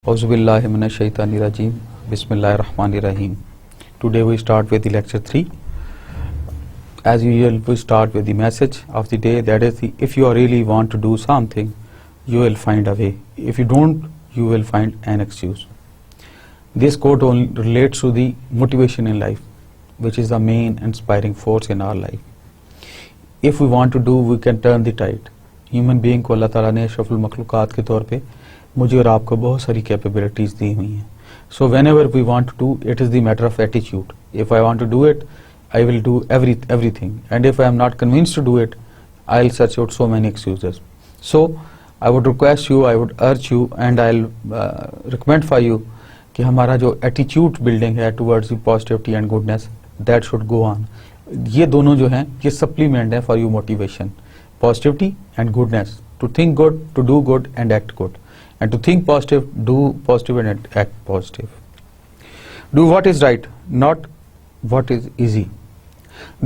Auzubillahi minash shaitani rajim. Bismillahirrahmanirrahim. Today we start with the lecture 3. As usual, we start with the message of the day, that is, if you really want to do something, you will find a way. If you don't, you will find an excuse. This quote only relates to the motivation in life, which is the main inspiring force in our life. If we want to do, we can turn the tide. Human being को अल्लाह ताला ने अशरफुल मखलूकात के तौर पे मुझे और आपको बहुत सारी कैपेबिलिटीज दी हुई हैं. So whenever we want to do, it is the matter of attitude. If I want to do it, I will do everything, and if I am not convinced to do it, I'll search out so many excuses. So I would request you, I would urge you, and I'll recommend for you कि हमारा जो attitude building है towards the positivity and goodness, that should go on. ये दोनों जो हैं ये supplement है for you motivation. Positivity and goodness, to think good, to do good and act good. And to think positive, do positive and act positive. Do what is right, not what is easy.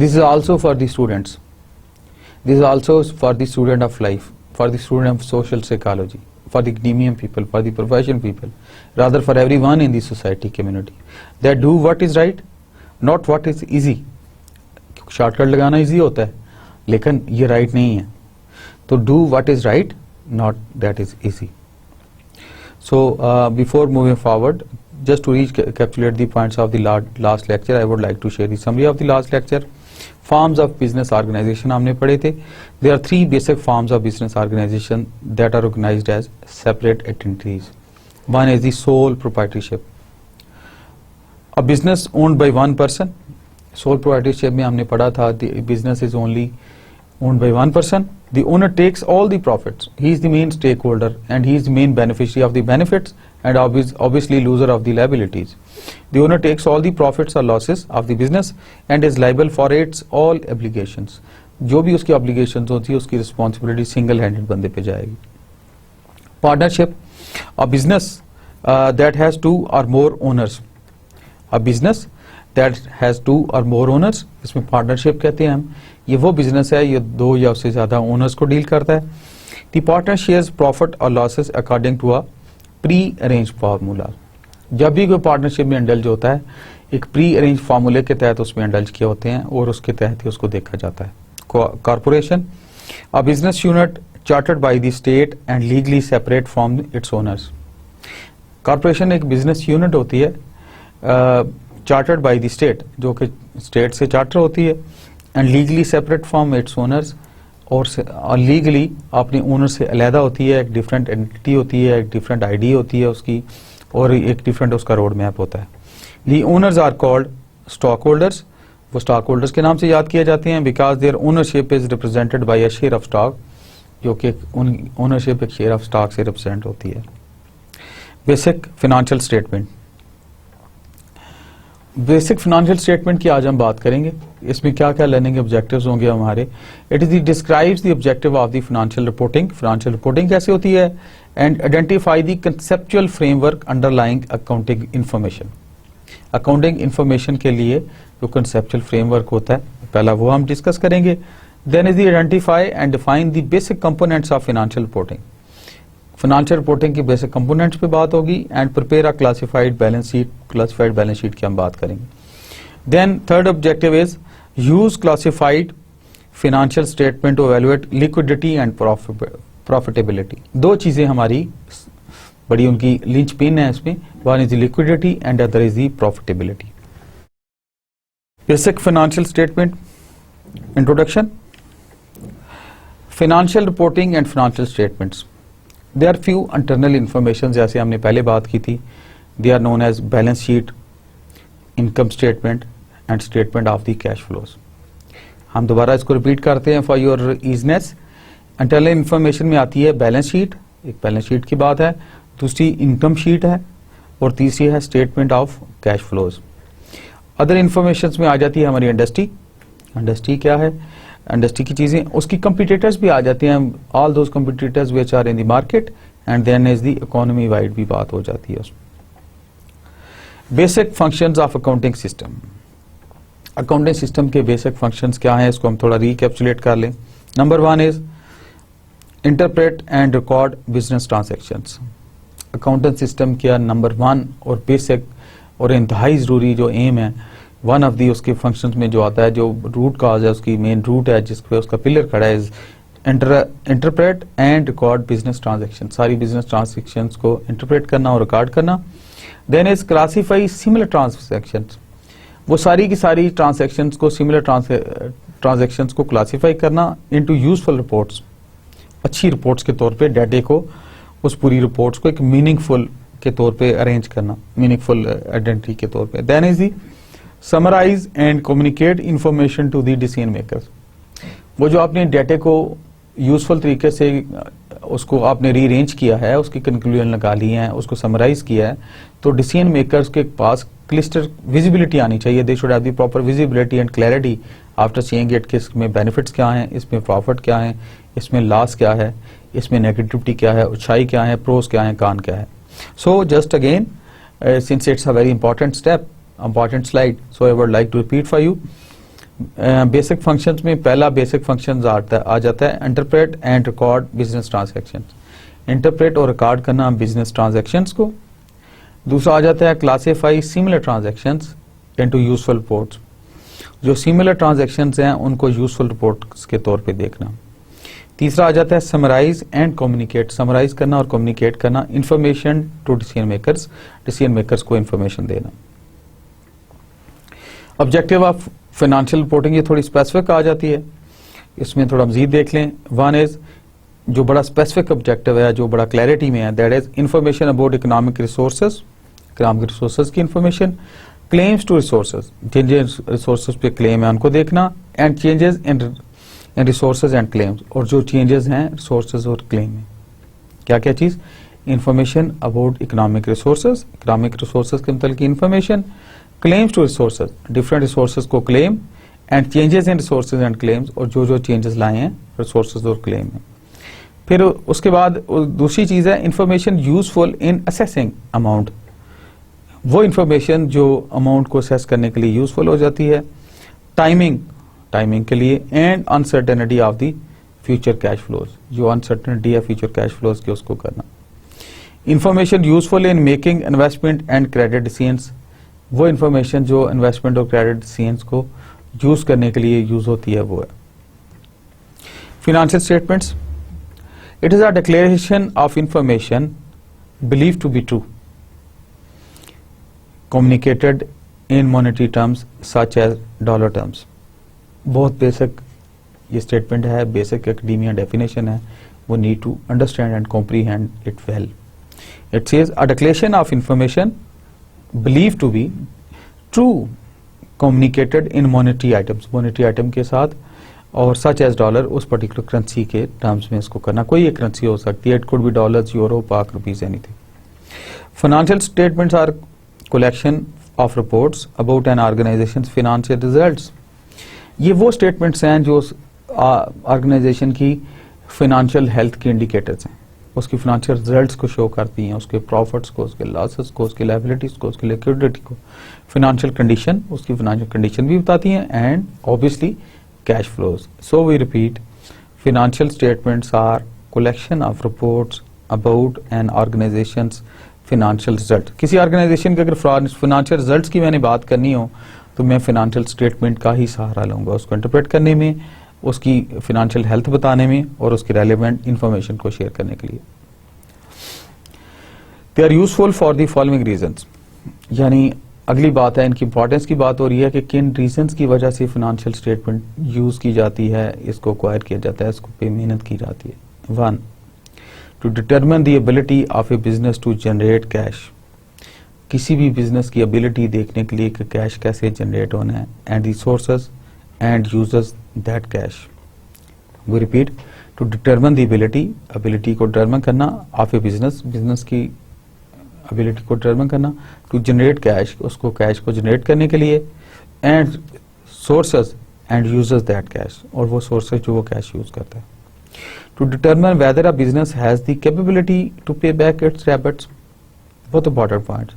This is also for the students. This is also for the student of life, for the student of social psychology, for the academic people, for the professional people, rather for everyone in the society community. That do what is right, not what is easy. Shortcut लगाना easy होता है, लेकिन ये right नहीं है. तो do what is right, not that is easy. So before moving forward, just to recapitulate the points of the last lecture, I would like to share the summary of the last lecture. Forms of business organization हमने पढ़े थे. There are 3 basic forms of business organization that are organized as separate entities. One is the sole proprietorship. A business owned by one person. Sole proprietorship में हमने पढ़ा था the business is only owned by one person. The owner takes all the profits. He is the main stakeholder and he is the main beneficiary of the benefits and obviously loser of the liabilities. The owner takes all the profits or losses of the business and is liable for its all obligations. जो भी उसकी obligations होती है उसकी responsibility single handed बंदे पे जाएगी. Partnership, a business that has 2 or more owners. A business that has 2 or more owners, इसमें पार्टनरशिप कहते हैं हम. ये वो बिजनेस है ये 2 या उससे ज्यादा ओनर्स को डील करता है. द पार्टनर शेयर्स प्रॉफिट और losses according to a pre arrange formula. जब भी कोई पार्टनरशिप में इंडल्ज होता है, एक प्री अरेंज फार्मूले के तहत उसमें इंडल्ज किए होते हैं और उसके तहत ही उसको देखा जाता है. Corporation, a business unit chartered by the state and legally separate from its owners. Corporation एक बिजनेस यूनिट होती है चार्टर्ड बाय द स्टेट, जो कि स्टेट से चार्टर होती है, and legally separate from its owners, और लीगली अपने ओनर से अलहदा होती है. एक डिफरेंट एंटिटी होती है, एक डिफरेंट आईडी होती है उसकी, और एक डिफरेंट उसका रोड मैप होता है. The owners are called stock holders. वो स्टॉक होल्डर्स के नाम से याद किए जाते हैं because their ownership is represented by a share of stock, जो कि ओनरशिप एक शेयर ऑफ स्टॉक से रिप्रेजेंट होती है. Basic financial statement. Basic financial statement की आज हम बात करेंगे. इसमें क्या क्या लर्निंग ऑब्जेक्टिव्स होंगे हमारे. It is describes the objective of the financial reporting. Financial reporting कैसे होती है, and identify the conceptual framework underlying accounting information. Accounting information के लिए जो कंसेप्चुअल फ्रेमवर्क होता है, पहला वो हम डिस्कस करेंगे. Then is the identify and define the basic components of financial reporting. Financial reporting की बेसिक कंपोनेंट्स पे बात होगी. And prepare a classified balance sheet. Classified balance sheet की हम बात करेंगे. Then third objective is use classified financial statement to evaluate liquidity and profitability. 2 चीजें हमारी बड़ी उनकी लिंच पिन है इसमें. One is liquidity and other is the profitability. Basic financial statement introduction. Financial reporting and financial statements. There are few internal information, जैसे हमने पहले बात की थी. They are known as balance sheet, income statement and statement of the cash flows. हम दोबारा इसको repeat करते हैं for your easiness. Internal information में आती है बैलेंस शीट, एक बैलेंस शीट की बात है. दूसरी इनकम शीट है और तीसरी है statement of cash flows. Other information में आ जाती है हमारी इंडस्ट्री, इंडस्ट्री क्या है, इंडस्ट्री की चीजें, उसकी कंपिटिटर्स भी आ जाते हैं, all those competitors which are in the market, and then is the economy wide भी बात हो जाती है उसमें। Basic functions of accounting system, accounting system के बेसिक फंक्शंस क्या हैं, इसको हम थोड़ा रिकैप्सुलेट कर लें। Number 1 is interpret and record business transactions. Accounting system का नंबर 1 और बेसिक और इंतहाई जरूरी जो एम है, वन ऑफ दी उसके फंक्शंस में जो आता है, जो रूट काज है, उसकी मेन रूट है जिस पे उसका पिलर खड़ा है, interpret and record business transaction, सारी बिजनेस ट्रांजैक्शंस को इंटरप्रेट करना और रिकॉर्ड करना। Then is classify similar transactions, वो सारी की सारी ट्रांजैक्शंस को, सिमिलर ट्रांजैक्शंस को क्लासीफाई करना इनटू यूजफुल रिपोर्ट्स, अच्छी रिपोर्ट्स के तौर पे डाटे को, उस पूरी रिपोर्ट्स को एक मीनिंगफुल के तौर पे अरेंज करना, मीनिंगफुल आइडेंटिटी के तौर पे। Then is the summarize and communicate information to the decision makers, वो जो आपने डाटे को यूजफुल तरीके से उसको आपने रीअरेंज किया है, उसकी कंक्लूजन लगा ली है, उसको समराइज किया है, तो डिसीजन मेकर्स के पास क्लिस्टर विजिबिलिटी आनी चाहिए, they should have the proper visibility and clarity after seeing it कि इसमें बेनिफिट्स क्या हैं, इसमें प्रॉफिट क्या है, इसमें लॉस क्या है, इसमें नेगेटिविटी क्या है, अच्छाई क्या है, प्रोस क्या है, कान क्या है। So just again since it's a very important step, important slide, so I would like to repeat for you. Basic functions में पहला बेसिक फंक्शन आ जाता है interpret and record business transactions, interpret और रिकॉर्ड करना बिजनेस ट्रांजैक्शंस को। दूसरा आ जाता है classify similar transactions into useful reports, जो सिमिलर ट्रांजैक्शंस हैं उनको यूजफुल रिपोर्ट्स के तौर पे देखना। तीसरा आ जाता है समराइज एंड कम्युनिकेट, समराइज करना और कम्युनिकेट करना इंफॉर्मेशन टू डिसीजन मेकर्स को इंफॉर्मेशन देना। ऑब्जेक्टिव ऑफ फाइनेंशियल रिपोर्टिंग ये थोड़ी स्पेसिफिक आ जाती है, इसमें थोड़ा मजीद देख लें। 1 इज जो बड़ा स्पेसिफिक ऑब्जेक्टिव है, जो बड़ा क्लैरिटी में है, that is information about economic resources, economic resources की इंफॉर्मेशन। क्लेम्स टू रिसोर्सेज, जिन जिन रिसोर्सेज पे क्लेम है उनको देखना, and changes in resources and claims, और जो चेंजेस हैं रिसोर्सेज और क्लेम में, क्या क्या चीज, इंफॉर्मेशन अबाउट इकोनॉमिक रिसोर्सेज के मतलब की information, claims to resources, different resources को claim, and changes in resources and claims, और जो जो चेंजेस लाए हैं रिसोर्सेज और क्लेम में। फिर उसके बाद दूसरी चीज है इंफॉर्मेशन यूजफुल इन असेसिंग अमाउंट, वो इंफॉर्मेशन जो अमाउंट को असेस करने के लिए यूजफुल हो जाती है। टाइमिंग के लिए, and uncertainty of the future cash flows, जो अनसर्टेनिटी है फ्यूचर कैश फ्लोज की उसको करना। Information useful in making investment and credit decisions, वो इंफॉर्मेशन जो इन्वेस्टमेंट और क्रेडिट डिसीजंस को यूज करने के लिए यूज होती है वो है। Financial statements, it is a declaration of information believe to be true communicated in monetary terms such as dollar terms। बहुत बेसिक ये स्टेटमेंट है, बेसिक एकेडमिया डेफिनेशन है, वो need to understand and comprehend it well. It says a declaration of information believe to be true communicated in monetary items, monetary item के साथ, और such as dollar, उस particular currency के terms में इसको करना। कोई एक करेंसी हो सकती है, it could be dollars, euro, पाक, rupees, anything. Financial statements are collection of reports about an organization's financial results। ये वो स्टेटमेंट्स हैं जो ऑर्गेनाइजेशन की फाइनेंशियल हेल्थ के इंडिकेटर्स हैं, उसकी फाइनेंशियल रिजल्ट्स को शो करती हैं, उसके प्रॉफिट्स को, उसके लॉसेस को, उसके लायबिलिटीज को, उसकी लिक्विडिटी को, फाइनेंशियल कंडीशन, उसकी फाइनेंशियल कंडीशन भी बताती हैं, and obviously cash flows. So we repeat, financial statements are collection of reports about an organizations financial result. किसी ऑर्गेनाइजेशन के अगर फाइनेंशियल रिजल्ट्स की मैंने बात करनी हो तो मैं फाइनेंशियल स्टेटमेंट का ही सहारा लूंगा, उसको इंटरप्रेट करने में, उसकी फाइनेंशियल हेल्थ बताने में, और उसकी रेलेवेंट इंफॉर्मेशन को शेयर करने के लिए। They are useful for the following reasons, यानी अगली बात है, इनकी इंपॉर्टेंस की बात हो रही है कि किन रीजंस की वजह से फाइनेंशियल स्टेटमेंट यूज की जाती है, इसको एक्वायर किया जाता है, इसको पे मेहनत की जाती है। 1, to determine the ability of a business to generate cash, किसी भी बिजनेस की एबिलिटी देखने के लिए कि कैश कैसे जनरेट होना है, and resources and users that cash. We repeat, to determine the ability को डिटरमिन करना ऑफ ए बिजनेस की एबिलिटी को डिटरमिन करना, टू जनरेट कैश, उसको कैश को जनरेट करने के लिए, and sources and uses that cash, और वो sources जो वो cash use करता है. To determine whether a business has the capability to pay back its debts, बहुत important point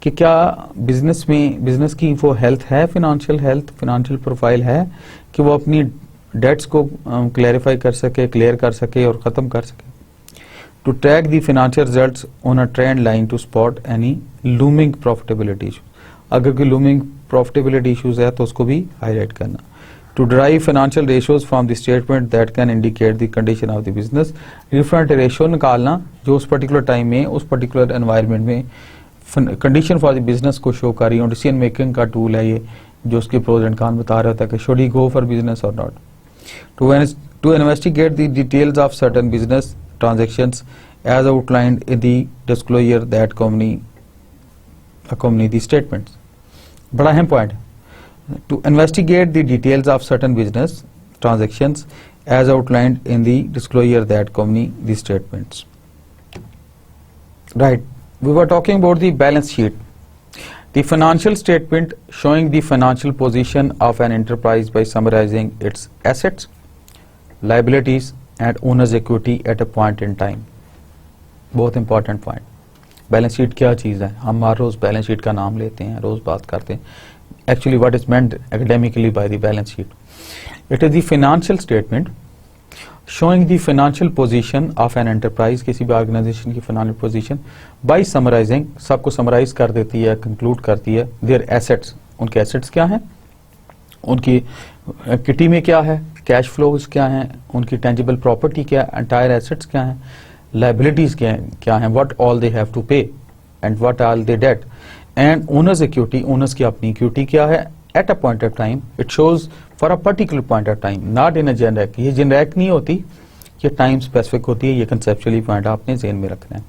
कि क्या बिजनेस की वो हेल्थ है, फाइनेंशियल प्रोफाइल है कि वो अपनी डेट्स को क्लैरिफाई कर सके, क्लियर कर सके और ख़त्म कर सके. To track the financial results on a trend line to spot any looming profitability issue, अगर कोई लूमिंग प्रॉफिटेबिलिटी इशूज है तो उसको भी हाईलाइट करना. To drive financial ratios from the statement that can indicate the condition of the business, different ratio निकालना जो उस पर्टिकुलर टाइम में, उस पर्टिकुलर एनवायरनमेंट में कंडीशन फॉर द बिजनेस को शो कर रही है. डिसीजन मेकिंग का टूल है ये, जो उसके प्रोज एंड कॉन बता रहा था कि should he go for business और not. To investigate the details of certain business transactions as outlined in the disclosure that accompany the statements. बड़ा अहम पॉइंट है. To investigate the details of certain business transactions as outlined in the disclosure that accompany the statements. Right. We were talking about the balance sheet. The financial statement showing the financial position of an enterprise by summarizing its assets, liabilities and owner's equity at a point in time. बहुत important point. Balance sheet क्या चीज़ है? हम हर रोज़ balance sheet का नाम लेते हैं, रोज़ बात करते हैं. Actually what is meant academically by the balance sheet? It is the financial statement showing the financial position of an enterprise, किसी भी ऑर्गेनाइजेशन की फाइनेंशियल पोजीशन, बाय समराइजिंग, सबको समराइज कर देती है, कंक्लूड करती है. देयर एसेट्स, उनके एसेट्स क्या हैं, उनकी इक्विटी में क्या है, कैश फ्लोज क्या हैं, उनकी टेंजिबल प्रॉपर्टी क्या, एंटायर एसेट्स क्या हैं, लाइबिलिटीज क्या हैं, what all they have to pay and what all they debt, and owners equity, owners की अपनी इक्विटी क्या है at a point of time. It shows for a particular point of time, not in a generic. ये generic नहीं होती, ये time specific होती है. ये कंसेप्चुअली पॉइंट आपने जेन में रखना है.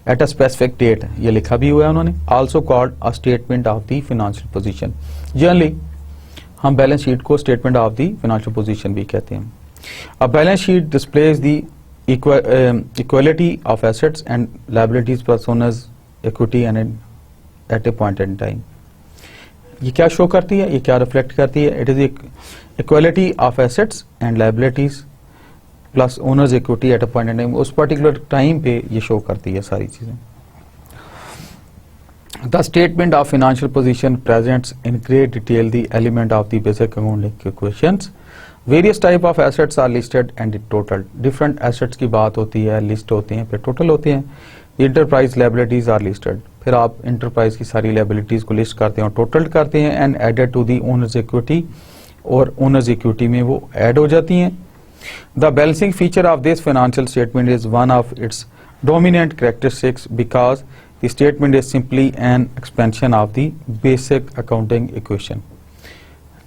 एट अ स्पेसिफिक डेट, ये लिखा भी हुआ है उन्होंने. Also called a statement of the financial position. Generally हम बैलेंस शीट को statement of the financial position भी कहते हैं. A balance sheet displays the equality of assets and liabilities plus owner's equity and at a point in time. ये क्या show करती है, ये क्या रिफ्लेक्ट करती है? It is equality of assets and liabilities plus owners equity at a point in time. उस particular time पे ये शो करती है सारी चीजें. The statement of financial position presents in great detail the element of the basic accounting equations. Various type of assets are listed and total. Different assets की बात होती है, लिस्ट होती हैं, फिर टोटल होते हैं. इंटरप्राइज लाइबिलिटीज आर लिस्टेड, फिर आप इंटरप्राइज की सारी लाइबिलिटीज को लिस्ट करते हैं और टोटल करते हैं and added to the owners equity, और ओनर्स इक्विटी में वो ऐड हो जाती हैं. The balancing feature of this financial statement is one of its dominant characteristics because the statement is simply an expansion of the basic accounting equation.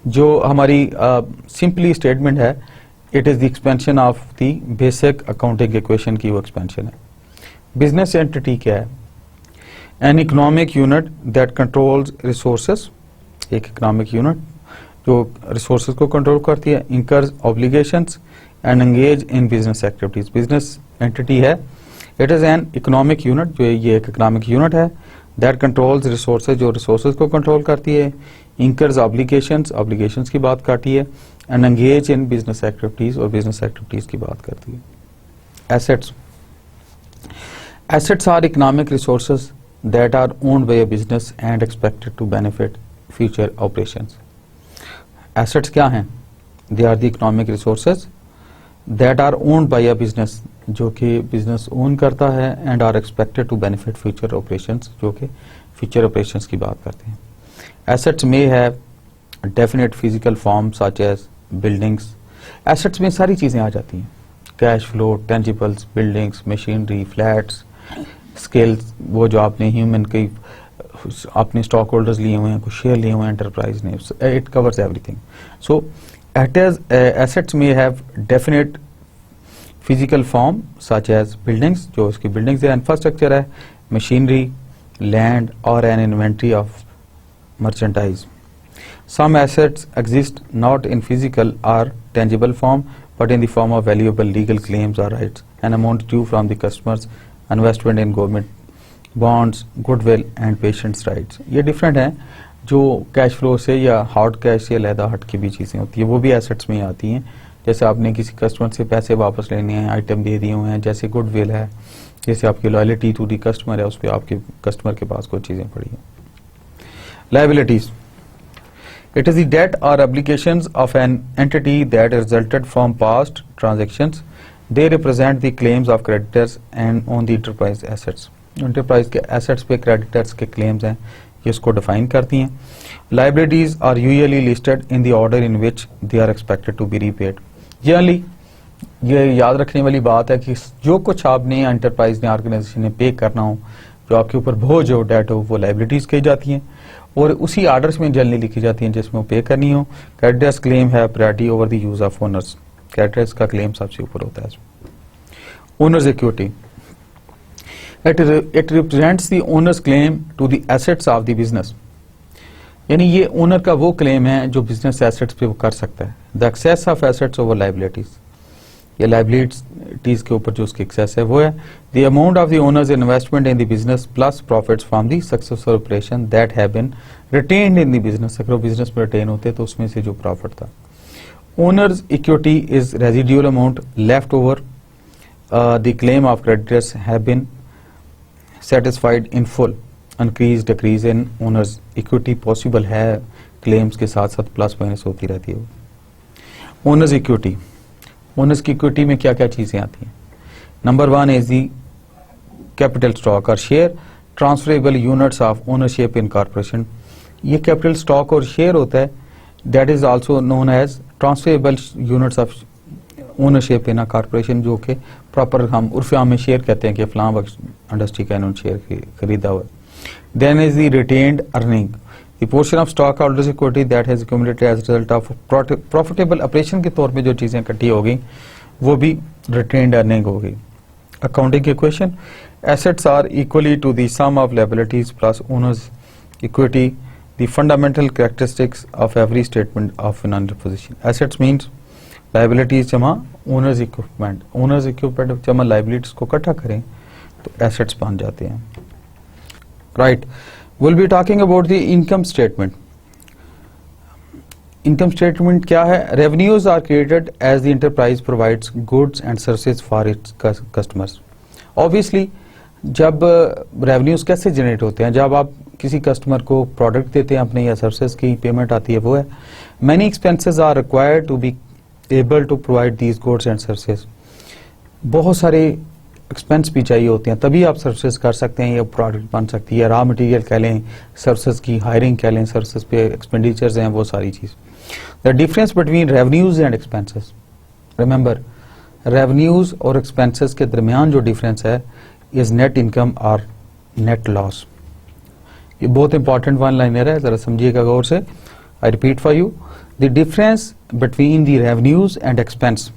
जो हमारी simply statement है, it is the expansion of the basic accounting equation की वो expansion है. Business entity क्या है? An economic unit that controls resources, एक economic unit जो रिसोर्सेज को कंट्रोल करती है. Incurs obligations and engage in business activities. Business entity है, it is an economic unit, जो ये एक इकोनॉमिक यूनिट है. दैट कंट्रोल्स रिसोर्सेज, जो रिसोर्सेज को कंट्रोल करती है. इंकर्स ऑब्लिगेशंस, ऑब्लिगेशंस की बात करती है. And engage in business activities, और बिजनेस एक्टिविटीज की बात करती है. Assets, assets are economic resources that are owned by a business and expected to benefit future operations. Assets क्या हैं? They are the economic resources that are owned by a business, जो कि business own करता है, and are expected to benefit future operations, जो कि future operations की बात करते हैं. Assets may have definite physical form such as buildings. Assets में सारी चीजें आ जाती हैं. Cash flow, tangibles, buildings, machinery, flats, skills, वो जो आपने ह्यूमन की अपने स्टॉक होल्डर्स लिए हुए हैं, कुछ शेयर लिए हुए हैं एंटरप्राइज ने, it covers everything. So at as assets में have definite physical form such as buildings, जो उसकी बिल्डिंग्स है, इंफ्रास्ट्रक्चर है, मशीनरी, लैंड और an inventory of merchandise. Some assets exist not in physical और tangible form but in the form of valuable legal claims और rights and amount due from the customers, investment in government bonds, goodwill and patents rights. ये different हैं. जो cash flow से या hard cash से अलहदा हट की भी चीज़ें होती है, वो भी एसेट्स में आती हैं। जैसे आपने किसी कस्टमर से पैसे वापस लेने हैं, आइटम दे दिए हुए हैं, जैसे गुडविल है, जैसे आपकी लॉयल्टी टू दी कस्टमर है, उस पर आपके कस्टमर के पास कोई चीज़ें पड़ी हैं। Liabilities, it is the debt or obligations of an entity that resulted from past transactions. They represent the claims of creditors and on the enterprise assets. Enterprise के assets पे creditors के claims हैं, ये इसको define करती हैं। Liabilities are usually listed in the order in which they are expected to be repaid. Generally ये याद रखने वाली बात है कि जो कुछ आपने enterprise ने ऑर्गेनाइजेशन ने पे करना हो, जो आपके ऊपर बोझ हो, डेट हो, वो liabilities कही जाती हैं और उसी आर्डर्स में जल्दी लिखी जाती हैं जिसमें वो पे करनी हो। क्रेडिटर्स क्लेम है priority over the use of owners, creditors का क्लेम सबसे ऊपर होता है। Owners equity, it represents the owners claim to the assets of the business, यानी ये ओनर का वो क्लेम है जो बिजनेस एसेट्स पे वो कर सकता है। The excess of assets over liabilities, ये लायबिलिटीज के ऊपर जो उसकी एक्सेस है वो है। The amount of the owners investment in the business plus profits from the successful operation that have been retained in the business, अगर बिजनेस में रिटेन होते तो उसमें से जो प्रॉफिट था। Owners equity is residual amount left over the claim of creditors have been satisfied in full. Increase decrease in owners equity possible है, claims के साथ साथ प्लस माइनस होती रहती है। ओनर्स इक्विटी, ओनर्स की इक्विटी में क्या क्या चीजें आती हैं? Number 1 is the capital stock और share, transferable units of ownership in corporation. ये कैपिटल स्टॉक और शेयर होता है, that is also known as transferable units of ownership in a corporation, जो कि प्रॉपर हम उर्फ आम में शेयर कहते हैं कि फलां इंडस्ट्री का इन्होंने शेयर खरीदा हुआ। Then is the retained earning, The portion of stockholders equity that has accumulated as a result of profitable operation के तौर पे जो चीजें इकट्ठी हो गई वो भी retained earning हो गई। Accounting equation, assets are equally to the sum of liabilities plus owners equity, the fundamental characteristics of every statement of financial position. Assets means liabilities जमा owners equipment, owners equipment जमा liabilities को इकट्ठा करें तो assets बन जाते हैं। Right. We'll be talking about the income statement. Income statement क्या है? Revenues are created as the enterprise provides goods and services for its customers. Obviously, जब revenues कैसे generate होते हैं? जब आप किसी customer को product देते हैं अपने या services की payment आती है वो है। Many expenses are required to be able to provide these goods and services. बहुत सारे एक्सपेंस भी चाहिए होते हैं तभी आप सर्विसेज कर सकते हैं, या प्रोडक्ट बन सकती है, रॉ मटेरियल कह लें, सर्विसेज की हायरिंग कह लें, सर्विसेज पे एक्सपेंडिचर्स हैं, वो सारी चीज। The difference between revenues and expenses, remember revenues और एक्सपेंसेस के दरमियान जो डिफरेंस है इज नेट इनकम और नेट लॉस। ये बहुत इंपॉर्टेंट वन लाइनर है, जरा समझिएगा गौर से। I repeat for you, the difference between the revenues and expense,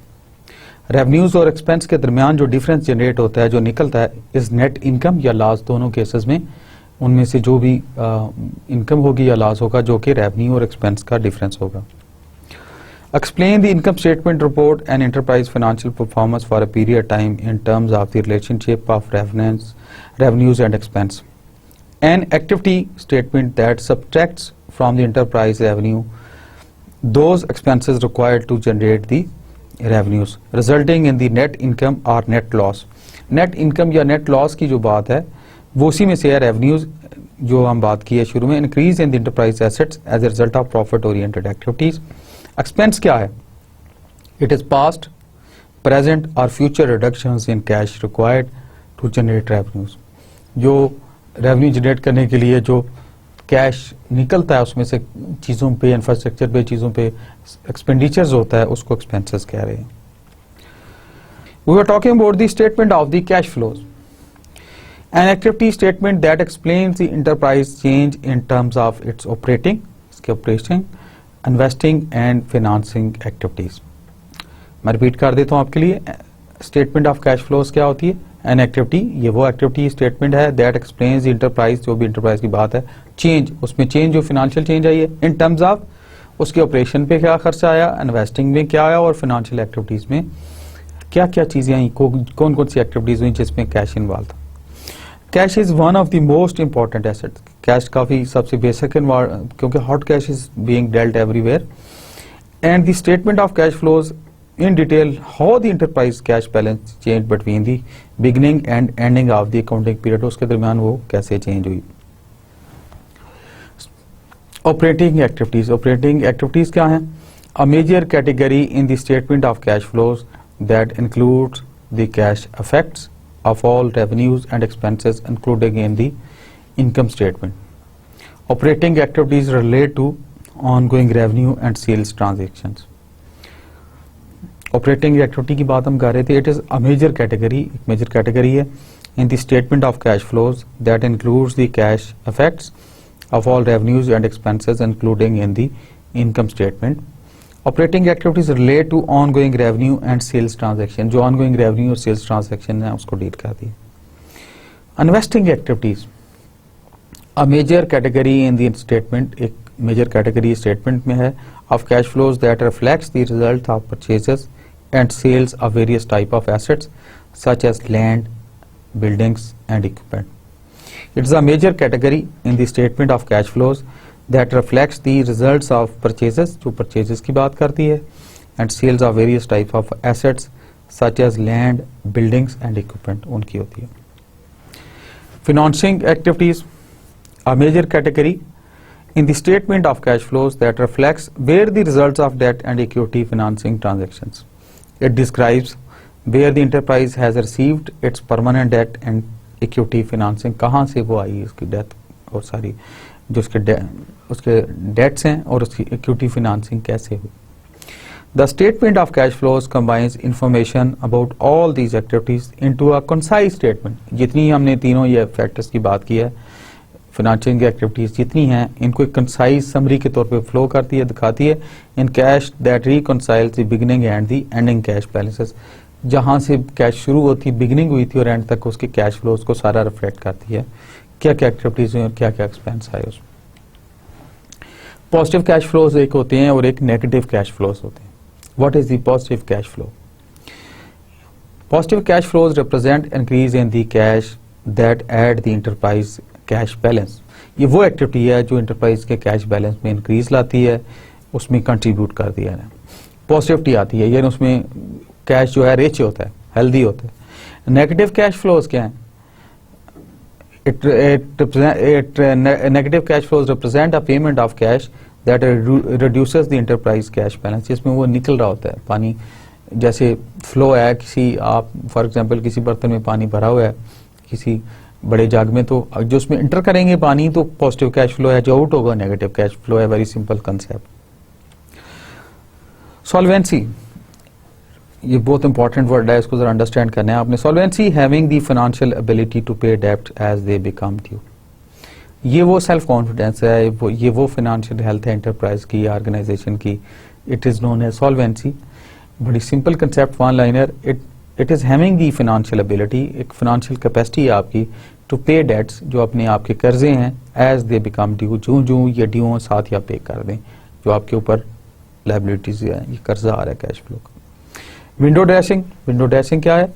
revenues और एक्सपेंस के दरमियान जो डिफरेंस जनरेट होता है, जो निकलता है, इज नेट इनकम या लॉस। दोनों केसेस में उनमें से जो भी इनकम होगी या लॉस होगा जो कि रेवेन्यू और एक्सपेंस का डिफरेंस होगा। Explain the income statement report and enterprise financial performance for a period time in terms of the relationship of revenues and expense. An activity statement that subtracts from the enterprise revenue those expenses required to generate the revenues resulting in the net income or net loss. net income या net loss की जो बात है वो उसी में से है। revenues जो हम बात की है शुरू में, increase in the enterprise assets as a result of profit oriented activities. expense क्या है? it is past, present or future reductions in cash required to generate revenues. जो revenue generate करने के लिए जो कैश निकलता है उसमें से चीज़ों पे, इंफ्रास्ट्रक्चर पे, चीज़ों पे एक्सपेंडिचर्स होता है, उसको एक्सपेंसेस कह रहे हैं। We are talking about the statement of the cash flows, an activity statement that explains the enterprise change in terms of its operating, इसके operation, investing and financing activities. मैं रिपीट कर देता हूँ आपके लिए, स्टेटमेंट ऑफ कैश फ्लोज क्या होती है? एन एक्टिविटी, ये वो एक्टिविटी स्टेटमेंट है दैट एक्सप्लेन्स इंटरप्राइज, जो भी इंटरप्राइज की बात है, चेंज, उसमें चेंज जो फाइनेंशियल चेंज आई है, इन टर्म्स ऑफ उसके ऑपरेशन पे क्या खर्चा आया, इन्वेस्टिंग में क्या आया और फाइनेंशियल एक्टिविटीज में क्या क्या चीजें आई, कौन कौन सी एक्टिविटीज हुई जिसमें कैश इन्वॉल्व था। Cash is one of the most important asset, cash काफ़ी सबसे बेसिक क्योंकि hot cash is being dealt everywhere and the statement of cash flows in detail how the enterprise cash balance change between the beginning and ending of the accounting period, उसके दरमियान वो कैसे change हुई। Operating activities क्या हैं? A major category in the statement of cash flows that includes the cash effects of all revenues and expenses including in the income statement. Operating activities relate to ongoing revenue and sales transactions. Operating activity की बात हम कर रहे थे. It is a major category, एक major category है in the statement of cash flows that includes the cash effects of all revenues and expenses including in the income statement. Operating activities relate to ongoing revenue and sales transaction, जो ongoing revenue और sales transaction है उसको deal करती है। Investing activities a major category in the statement, एक major category statement में है of cash flows that reflects the result of purchases and sales of various type of assets such as land, buildings and equipment. It is a major category in the statement of cash flows that reflects the results of purchases, जो purchases की बात करती है, and sales of various types of assets such as land, buildings and equipment, उनकी होती है। Financing activities, a major category in the statement of cash flows that reflects where the results of debt and equity financing transactions. It describes where the enterprise has received its permanent debt and equity financing, कहाँ से वो आई उसकी death और सारी जो उसके dates हैं और उसकी इक्विटी फाइनेंसिंग कैसे हुई। The statement of cash flows combines information about all these activities into a concise statement. जितनी हमने तीनों ये फैक्टर्स की बात की है, फाइनेंसिंग एक्टिविटीज जितनी हैं, इनको एक कंसाइज समरी के तौर पे फ्लो करती है, दिखाती है in cash that reconciles the beginning and the ending cash balances. जहां से कैश शुरू होती, बिगिनिंग हुई थी और एंड तक उसके कैश फ्लोज को सारा रिफ्लेक्ट करती है, क्या क्या एक्टिविटीज हुई और क्या क्या एक्सपेंस आए उसमें। पॉजिटिव कैश फ्लोज एक होते हैं और एक नेगेटिव कैश फ्लोज होते हैं। What is the positive cash flow? Positive cash flows represent increase in the cash that at the enterprise cash balance. ये वो एक्टिविटी है जो इंटरप्राइज के कैश बैलेंस में इंक्रीज लाती है, उसमें कंट्रीब्यूट कर दिया है, पॉजिटिविटी आती है, यानी उसमें कैश जो है रिच होता है, हेल्दी होता है। नेगेटिव कैश फ्लोज क्या है? Negative cash flows represent a payment of cash that reduces the enterprise cash balance, जिसमें वो निकल रहा होता है पानी, जैसे फ्लो है किसी, आप फॉर एग्जांपल किसी बर्तन में पानी भरा हुआ है किसी बड़े जाग में, तो जो उसमें इंटर करेंगे पानी तो पॉजिटिव कैश फ्लो है, जो आउट होगा नेगेटिव कैश फ्लो है। Very simple concept. सॉल्वेंसी, ये बहुत इंपॉर्टेंट वर्ड है, इसको जरा अंडरस्टैंड करना है आपने। Solvency having the financial ability to pay डेब्ट एज दे बिकम ड्यू। ये वो सेल्फ कॉन्फिडेंस है, ये वो फाइनेंशियल हेल्थ है इंटरप्राइज की, ऑर्गेनाइजेशन की। It is known as solvency. बड़ी simple concept, one liner. It is having the financial ability, एक फाइनेंशियल कैपेसिटी है आपकी, टू पे डेट्स, जो अपने आपके कर्जे हैं, एज दे बिकम ड्यू, जो जो ये ड्यू हो साथ ही आप पे कर दें, जो आपके ऊपर लायबिलिटीज है, ये कर्जा आ रहा है कैश फ्लो का। विंडो ड्रेसिंग क्या है?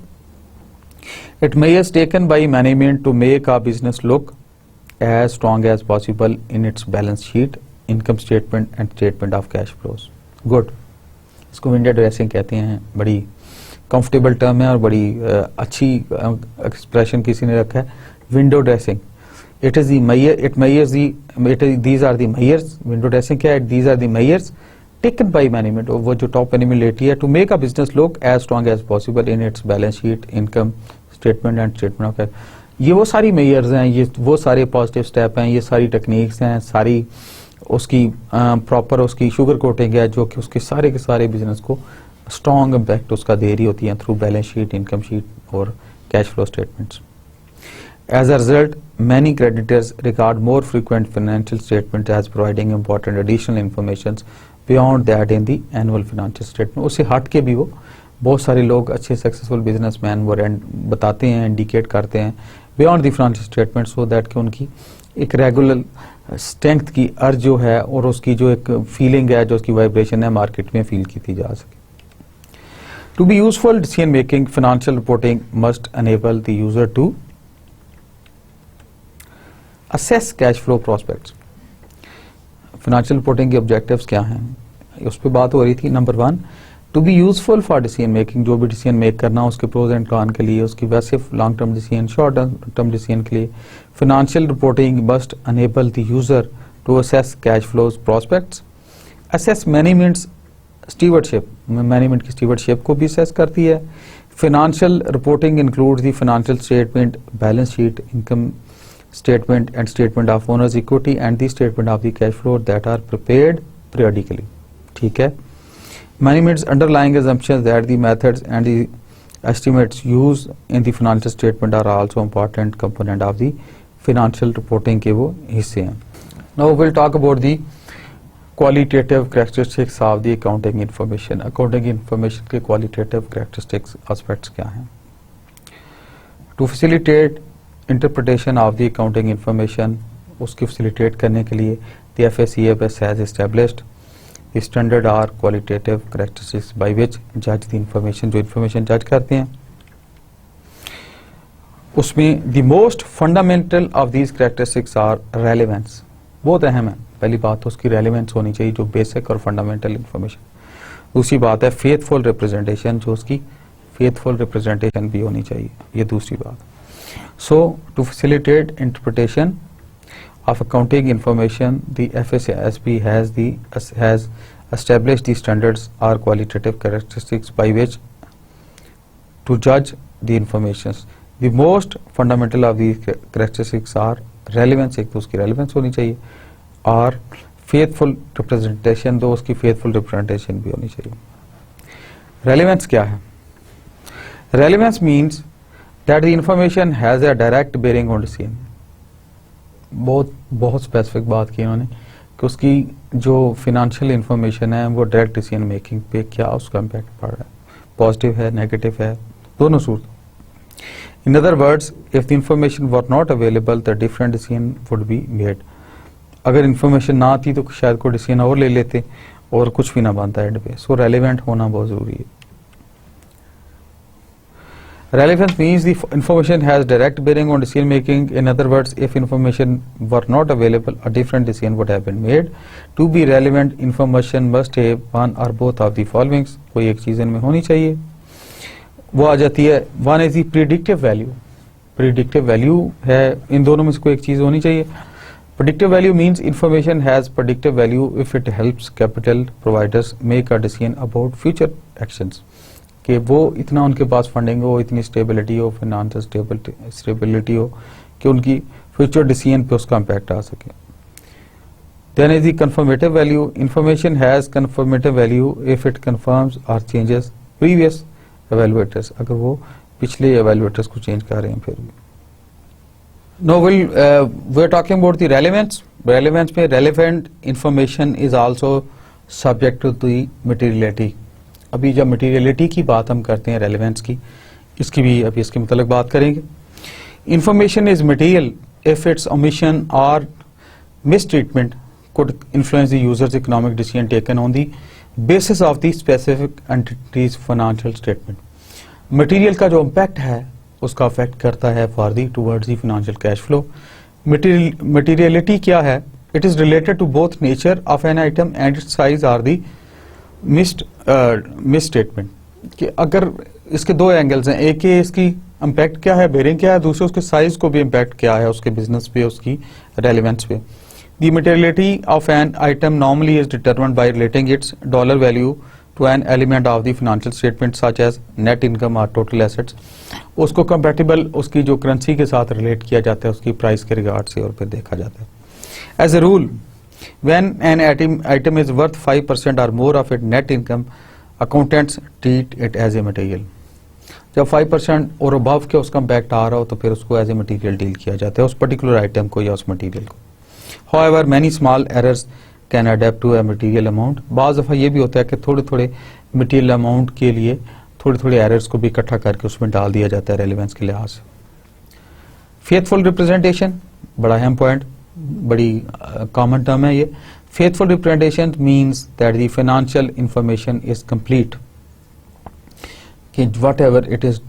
It measures taken by management to make a business look as strong as possible in its balance sheet, income statement and statement of cash flows. Good, इसको विंडो ड्रेसिंग कहते हैं। बड़ी comfortable term है और बड़ी अच्छी एक्सप्रेशन किसी ने रखा है, window dressing. It is the measure, it measures the, these are the measures. Window dressing क्या है? These are the measures taken by management, वो जो टॉप मैनेजमेंट लेती है, to make a business look as strong as possible in its balance sheet, income statement and statement of cash. ये वो सारी measures हैं, ये वो सारे पॉजिटिव स्टेप हैं, ये सारी टेक्निक्स हैं, सारी उसकी प्रॉपर उसकी शुगर कोटिंग है, जो कि उसके सारे के सारे बिजनेस को स्ट्रॉन्ग इम्पैक्ट उसका दे रही होती है through balance sheet, income sheet और cash flow statements. As a result, many creditors regard more frequent financial statements as providing important additional information beyond that in the annual financial statement. उससे हट के भी वो बहुत सारे लोग अच्छे सक्सेसफुल बिजनेसमैन वो बताते हैं, इंडिकेट करते हैं beyond the financial statement, so that कि उनकी एक रेगुलर स्ट्रेंथ की अर्ज जो है और उसकी जो एक फीलिंग है, जो उसकी वाइब्रेशन है, मार्केट में फील की जा सके। To be useful decision making, financial reporting must enable the user to assess cash flow prospects. Financial reporting के ऑब्जेक्टिव्स क्या हैं, उस पर बात हो रही थी। Number 1, to be useful for decision making, जो भी डिसीजन मेक करना उसके प्रोज एंड कॉन के लिए, उसकी वैसे long term decision, short term decision के लिए financial reporting must enable the user to assess cash flows prospects. Assess management stewardship, management की स्टीवर्डशिप को भी असेस करती है। Financial reporting includes the financial statement, balance sheet, income statement and statement of owner's equity and the statement of the cash flow that are prepared periodically. ठीक है। Management's underlying assumptions that the methods and the estimates used in the financial statement are also important component of the financial reporting के वो हिस्से हैं। Now we'll talk about the qualitative characteristics of the accounting information. Accounting information के qualitative characteristics aspects क्या हैं? To facilitate interpretation of the accounting information, उसकी facilitate करने के लिए the FACFS has established the standard are qualitative characteristics by which जज the information, जो information जज करते हैं उसमें the most fundamental of these characteristics are relevance. बहुत अहम है। पहली बात तो उसकी रेलेवेंस होनी चाहिए, जो बेसिक और फंडामेंटल इंफॉर्मेशन। दूसरी बात है फेथफुल रिप्रेजेंटेशन, जो उसकी फेथफुल रिप्रेजेंटेशन भी होनी चाहिए, ये दूसरी बात। So, to facilitate interpretation of accounting information, the FASB has established the standards or qualitative characteristics by which to judge the informations. The most fundamental of these characteristics are relevance, एक तो उसकी relevance होनी चाहिए, और faithful representation, तो उसकी faithful representation भी होनी चाहिए। Relevance क्या है? Relevance means that the information has a direct bearing on decision। बहुत स्पेसिफिक बात की उन्होंने कि उसकी जो फाइनेंशियल इंफॉर्मेशन है वो डायरेक्ट डिसीजन मेकिंग पे क्या उसका इम्पैक्ट पड़ रहा है, पॉजिटिव है, नेगेटिव है, दोनों सूरत। In other words, if the information were not available the different decision would be made. अगर इंफॉर्मेशन ना आती तो शायद कोई डिसीजन और ले लेते और कुछ भी ना बनता एंड पे। सो रेलिवेंट होना बहुत जरूरी है। Relevance means the information has direct bearing on decision making. In other words, if information were not available, a different decision would have been made. To be relevant, information must have one or both of the following. कोई एक चीज इनमें होनी चाहिए। वो आ जाती है, one is the predictive value. Predictive value है, इन दोनों में से कोई एक चीज होनी चाहिए। Predictive value means information has predictive value if it helps capital providers make a decision about future actions. कि वो इतना उनके पास फंडिंग हो, इतनी स्टेबिलिटी हो, फाइनेंशियल स्टेबिलिटी हो कि उनकी फ्यूचर डिसीजन पे उसका इम्पैक्ट आ सके। Then is the confirmative value, information has confirmative value if it confirms और चेंजेस प्रीवियस एवेलुएटर्स, अगर वो पिछले एवेलुएटर्स को चेंज कर रहे हैं फिर भी। Now we are talking about the relevance. Relevance में relevant information is also subject to the materiality. अभी जब मटेरियलिटी की बात हम करते हैं रेलेवेंस की, इसकी भी अभी इसके मतलब बात करेंगे। Information is material if it's omission और mistreatment could influence the user's economic decision taken on the basis of the specific entity's financial statement. Material का जो इम्पैक्ट है उसका अफेक्ट करता है for the towards the financial cash flow. Materiality क्या है? It is related to both nature of an item and its size are the misstatement. कि अगर इसके दो एंगल्स हैं, एक है इसकी इम्पैक्ट क्या है, बेरिंग क्या है, दूसरे उसके साइज को भी इम्पैक्ट क्या है उसके बिजनेस पे, उसकी रेलेवेंस पे। The materiality of an item normally is determined by relating its dollar value to an element of the financial statement such as net income और टोटल एसेट्स। उसको कंपैटिबल उसकी जो करेंसी के साथ रिलेट किया जाता है उसकी प्राइस के रिगार्ड से और फिर देखा जाता है। As a rule when an item is worth 5% or more of its net income, accountants treat it as a material। जब 5% और अबव के उसका इम्पैक्ट आ रहा हो तो फिर उसको एज ए मटेरियल डील किया जाता है, उस पर्टिकुलर आइटम को या उस मटेरियल को। However, many small errors can add up to a material amount। बाज़ दफ़ा ये भी होता है कि थोड़े थोड़े मटेरियल अमाउंट के लिए थोड़े थोड़े एरर्स को भी इकट्ठा करके उसमें डाल दिया जाता है रेलेवेंस के लिहाज से। फेथफुल रिप्रेजेंटेशन बड़ा अहम पॉइंट, बड़ी कॉमन टर्म है ये। Faithful representation means that the financial information is complete, कि whatever it is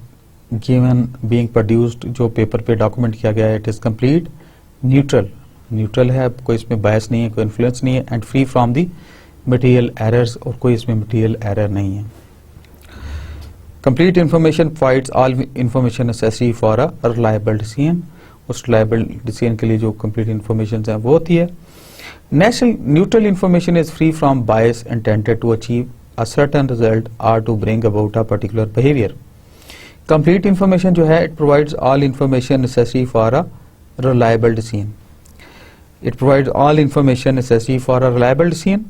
given being produced, जो पेपर पे डॉक्यूमेंट किया गया है, इट इज कंप्लीट, न्यूट्रल है, कोई इसमें बायस नहीं है, कोई इन्फ्लुएंस नहीं है, and free from the material errors, और कोई इसमें मटेरियल एरर नहीं है। Complete information provides all information necessary for a reliable decision. उस रिलायबल डिसीजन के लिए जो कंप्लीट इंफॉर्मेशन है वो होती है। National neutral information is free from bias intended to achieve a certain result or to bring about a particular behaviour. Complete information जो है, it provides all information necessary for a reliable decision. It provides all information necessary for a reliable decision.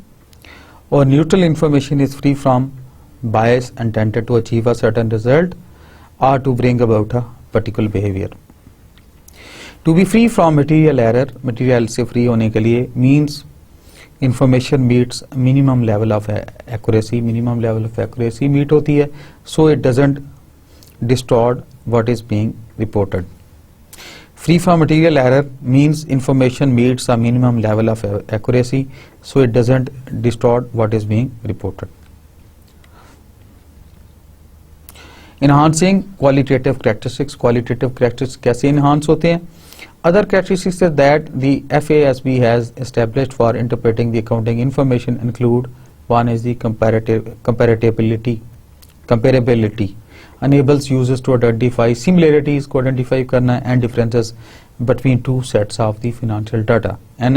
और neutral information is free from bias intended to achieve a certain result or to bring about a particular behavior. To be free from material error, material से free होने के लिए means information meets minimum level of accuracy, minimum level of accuracy meet होती है, so it doesn't distort what is being reported. Free from material error means information meets a minimum level of accuracy, so it doesn't distort what is being reported. Enhancing qualitative characteristics कैसे enhance होते हैं? Other characteristics that the FASB has established for interpreting the accounting information include: one is the comparability, enables users to identify similarities को identify करना and differences between two sets of the financial data. And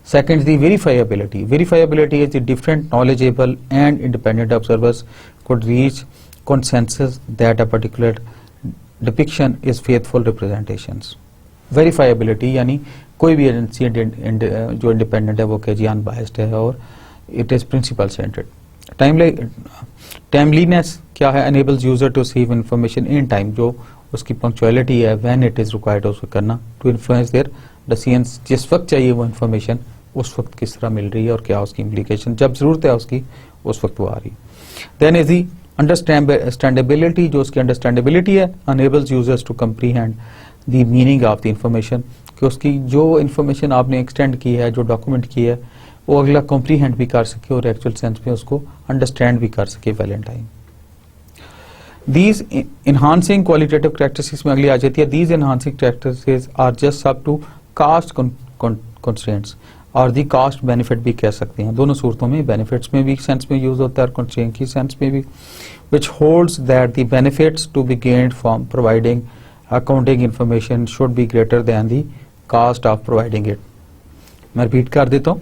second is the verifiability is the different knowledgeable and independent observers could reach consensus that a particular depiction is faithful representations. Verifiability यानी कोई भी agency जो independent है वो कहे जी unbiased है और it is principle centred. Timeliness क्या है? enables user to receive information in time, जो उसकी पंक्चुअलिटी है when it is required उसको करना, to influence their decisions, जिस वक्त चाहिए वो इन्फॉर्मेशन उस वक्त किस तरह मिल रही है और क्या उसकी इम्प्लीकेशन, जब जरूरत है उसकी उस वक्त वो आ रही है। देन इज दी अंडरस्टैंडेबिलिटी, जो उसकी अंडरस्टैंडेबिलिटी है, enables users to comprehend the meaning of the information, कि उसकी जो इन्फॉर्मेशन आपने एक्सटेंड की है, जो डॉक्यूमेंट की है, वो अगला कॉम्प्रीहेंड भी कर सके और एक्चुअल सेंस में उसको अंडरस्टैंड भी कर सके well in time. These enhancing qualitative characteristics में अगली आ जाती है, these enhancing characteristics are just up to cost constraints, और दी कॉस्ट बेनिफिट भी कह सकते हैं। दोनों सूरतों में, बेनिफिट्स में भी सेंस में यूज होता है और कंस्ट्रेंट की सेंस में भी, which holds that the benefits to be gained from providing accounting information should be greater than the cost of providing it. मैं रिपीट कर देता हूँ।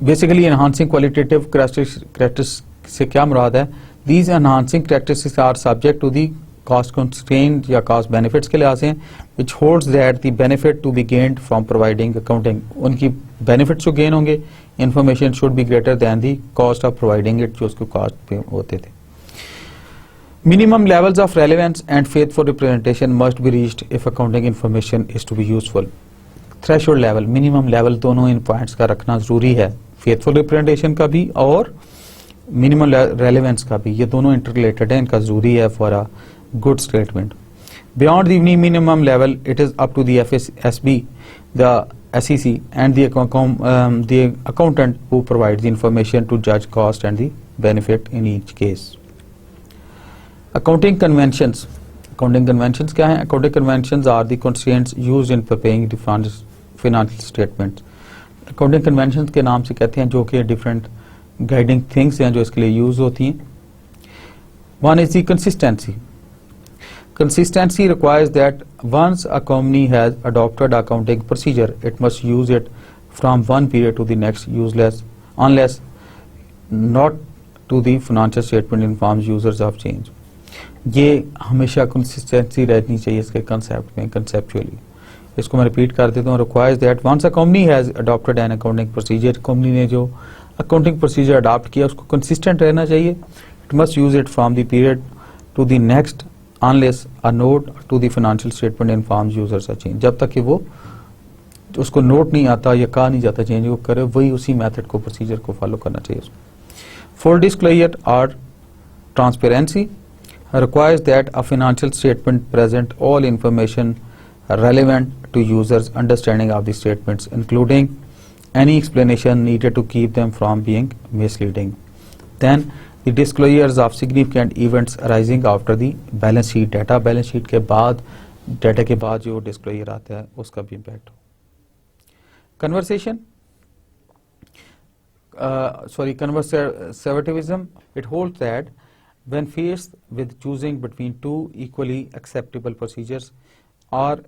बेसिकली एनहांसिंग क्वालिटेटिव कैरेक्टरिस्टिक्स से क्या मुराद है? These enhancing characteristics are subject to the cost constraint या cost benefits के लिहाज से, which holds that the benefit to be gained from providing accounting, उनकी benefits जो gain होंगे, information should be greater than the cost of providing it, जो उसको cost पे होते थे। Minimum levels of relevance and faithful representation must be reached if accounting information is to be useful. Threshold level, minimum level दोनों इन points का रखना जरूरी है, faithful representation का भी और मिनिमम रेलेवेंस का भी, ये दोनों इंटररिलेटेड है, इनका जरूरी है for a good statement. Beyond the minimum level it is up to the FASB, the SEC and the accountant who provide the information to जज cost and the benefit in each case. Accounting conventions क्या है? Accounting conventions are the constraints used in preparing the financial statements. Accounting conventions के नाम से कहते हैं जो कि डिफरेंट गाइडिंग थिंग्स हैं जो इसके लिए यूज होती हैं। One is the consistency requires that once a company has adopted accounting procedure it must use it from one period to the next useless unless not to the financial statement informs users of change. ये हमेशा consistency रहनी चाहिए इसके concept में, conceptually. इसको मैं repeat कर देता हूँ। Requires that once a company has adopted an accounting procedure, company ने जो अकाउंटिंग प्रोसीजर अडॉप्ट किया उसको कंसिस्टेंट रहना चाहिए। It must use it from the period to the next unless a note to the financial statement informs users a change. जब तक कि वो उसको नोट नहीं आता या कहा नहीं जाता चेंज वो करे, वही उसी मेथड को, प्रोसीजर को फॉलो करना चाहिए उसको। फुल डिस्क्लोजर और transparency requires that a financial statement present all information relevant to users' understanding of the statements, including any explanation needed to keep them from being misleading. Then the disclosures of significant events arising after the balance sheet data, balance sheet के बाद data के बाद जो disclosure आता है उसका भी impact हो। Conversation conservatism, it holds that when faced with choosing between two equally acceptable procedures or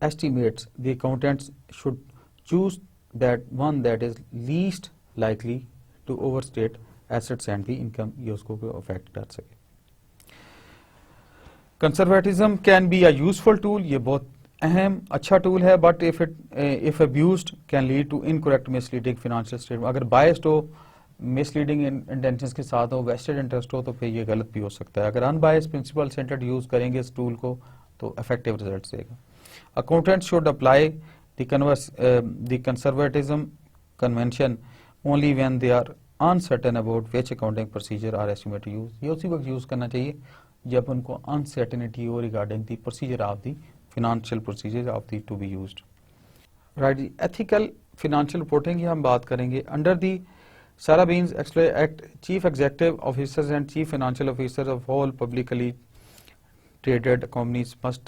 estimates, the accountants should choose that one that is least likely to overstate assets and the income ये उसको affect कर सके। Conservatism can be a useful tool, ये बहुत अहम अच्छा tool है, but if abused can lead to incorrect misleading financial statement. अगर बायस्ड हो, मिसलीडिंग इंटेंशंस के साथ हो, वेस्टेड इंटरेस्ट हो, तो फिर ये गलत भी हो सकता है। अगर अनबायस्ड प्रिंसिपल सेंटर्ड यूज करेंगे इस टूल को तो इफेक्टिव रिजल्ट देगा। Accountant should apply the conservatism convention only when they are uncertain about which accounting procedure are estimate use. ये उसी वक्त यूज करना चाहिए जब उनको अनसर्टेनिटी हो regarding the procedure of the financial procedures of the to be used. Right, ethical financial reporting की हम बात करेंगे। Under the Sarbanes-Oxley Act, chief executive officers and chief financial officers of all publicly traded companies must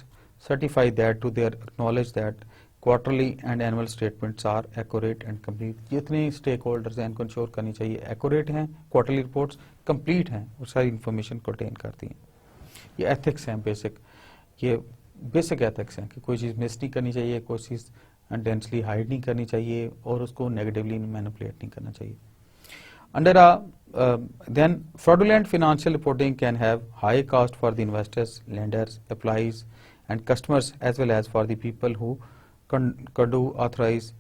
certify that to their acknowledge that quarterly and annual statements are accurate and complete। जितने stakeholders हैं इनको ensure करनी चाहिए accurate हैं, quarterly reports complete हैं और सारी information contain करती हैं। ये ethics हैं ये बेसिक एथिक्स हैं कि कोई चीज़ मिस नहीं करनी चाहिए, कोई चीज़ इंटेंशनली हाइड नहीं करनी चाहिए और उसको नेगेटिवली मैनिपुलेट नहीं करना चाहिए। Under then fraudulent financial reporting can have high cost for the investors, lenders, employees and customers as well as for the people who do authorize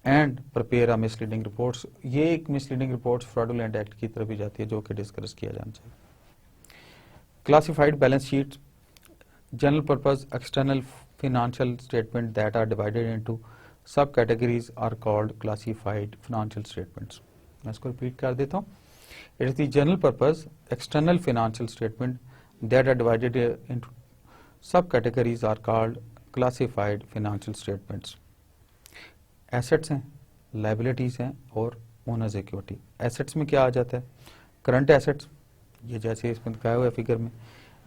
and prepare a misleading reports. ये एक misleading reports fraudulent act की तरफ भी जाती है जो कि discuss किया जाना चाहिए। Classified balance sheets, general purpose external financial statement that are divided into subcategories are called classified financial statements। मैं इसको रिपीट कर देता हूँ। It is the general purpose external financial statement that are divided into subcategories are called classified financial statements। Assets हैं, liabilities हैं और owners equity। Assets में क्या आ जाता है? Current assets, ये जैसे इसमें दिखाया हुआ है फिगर में,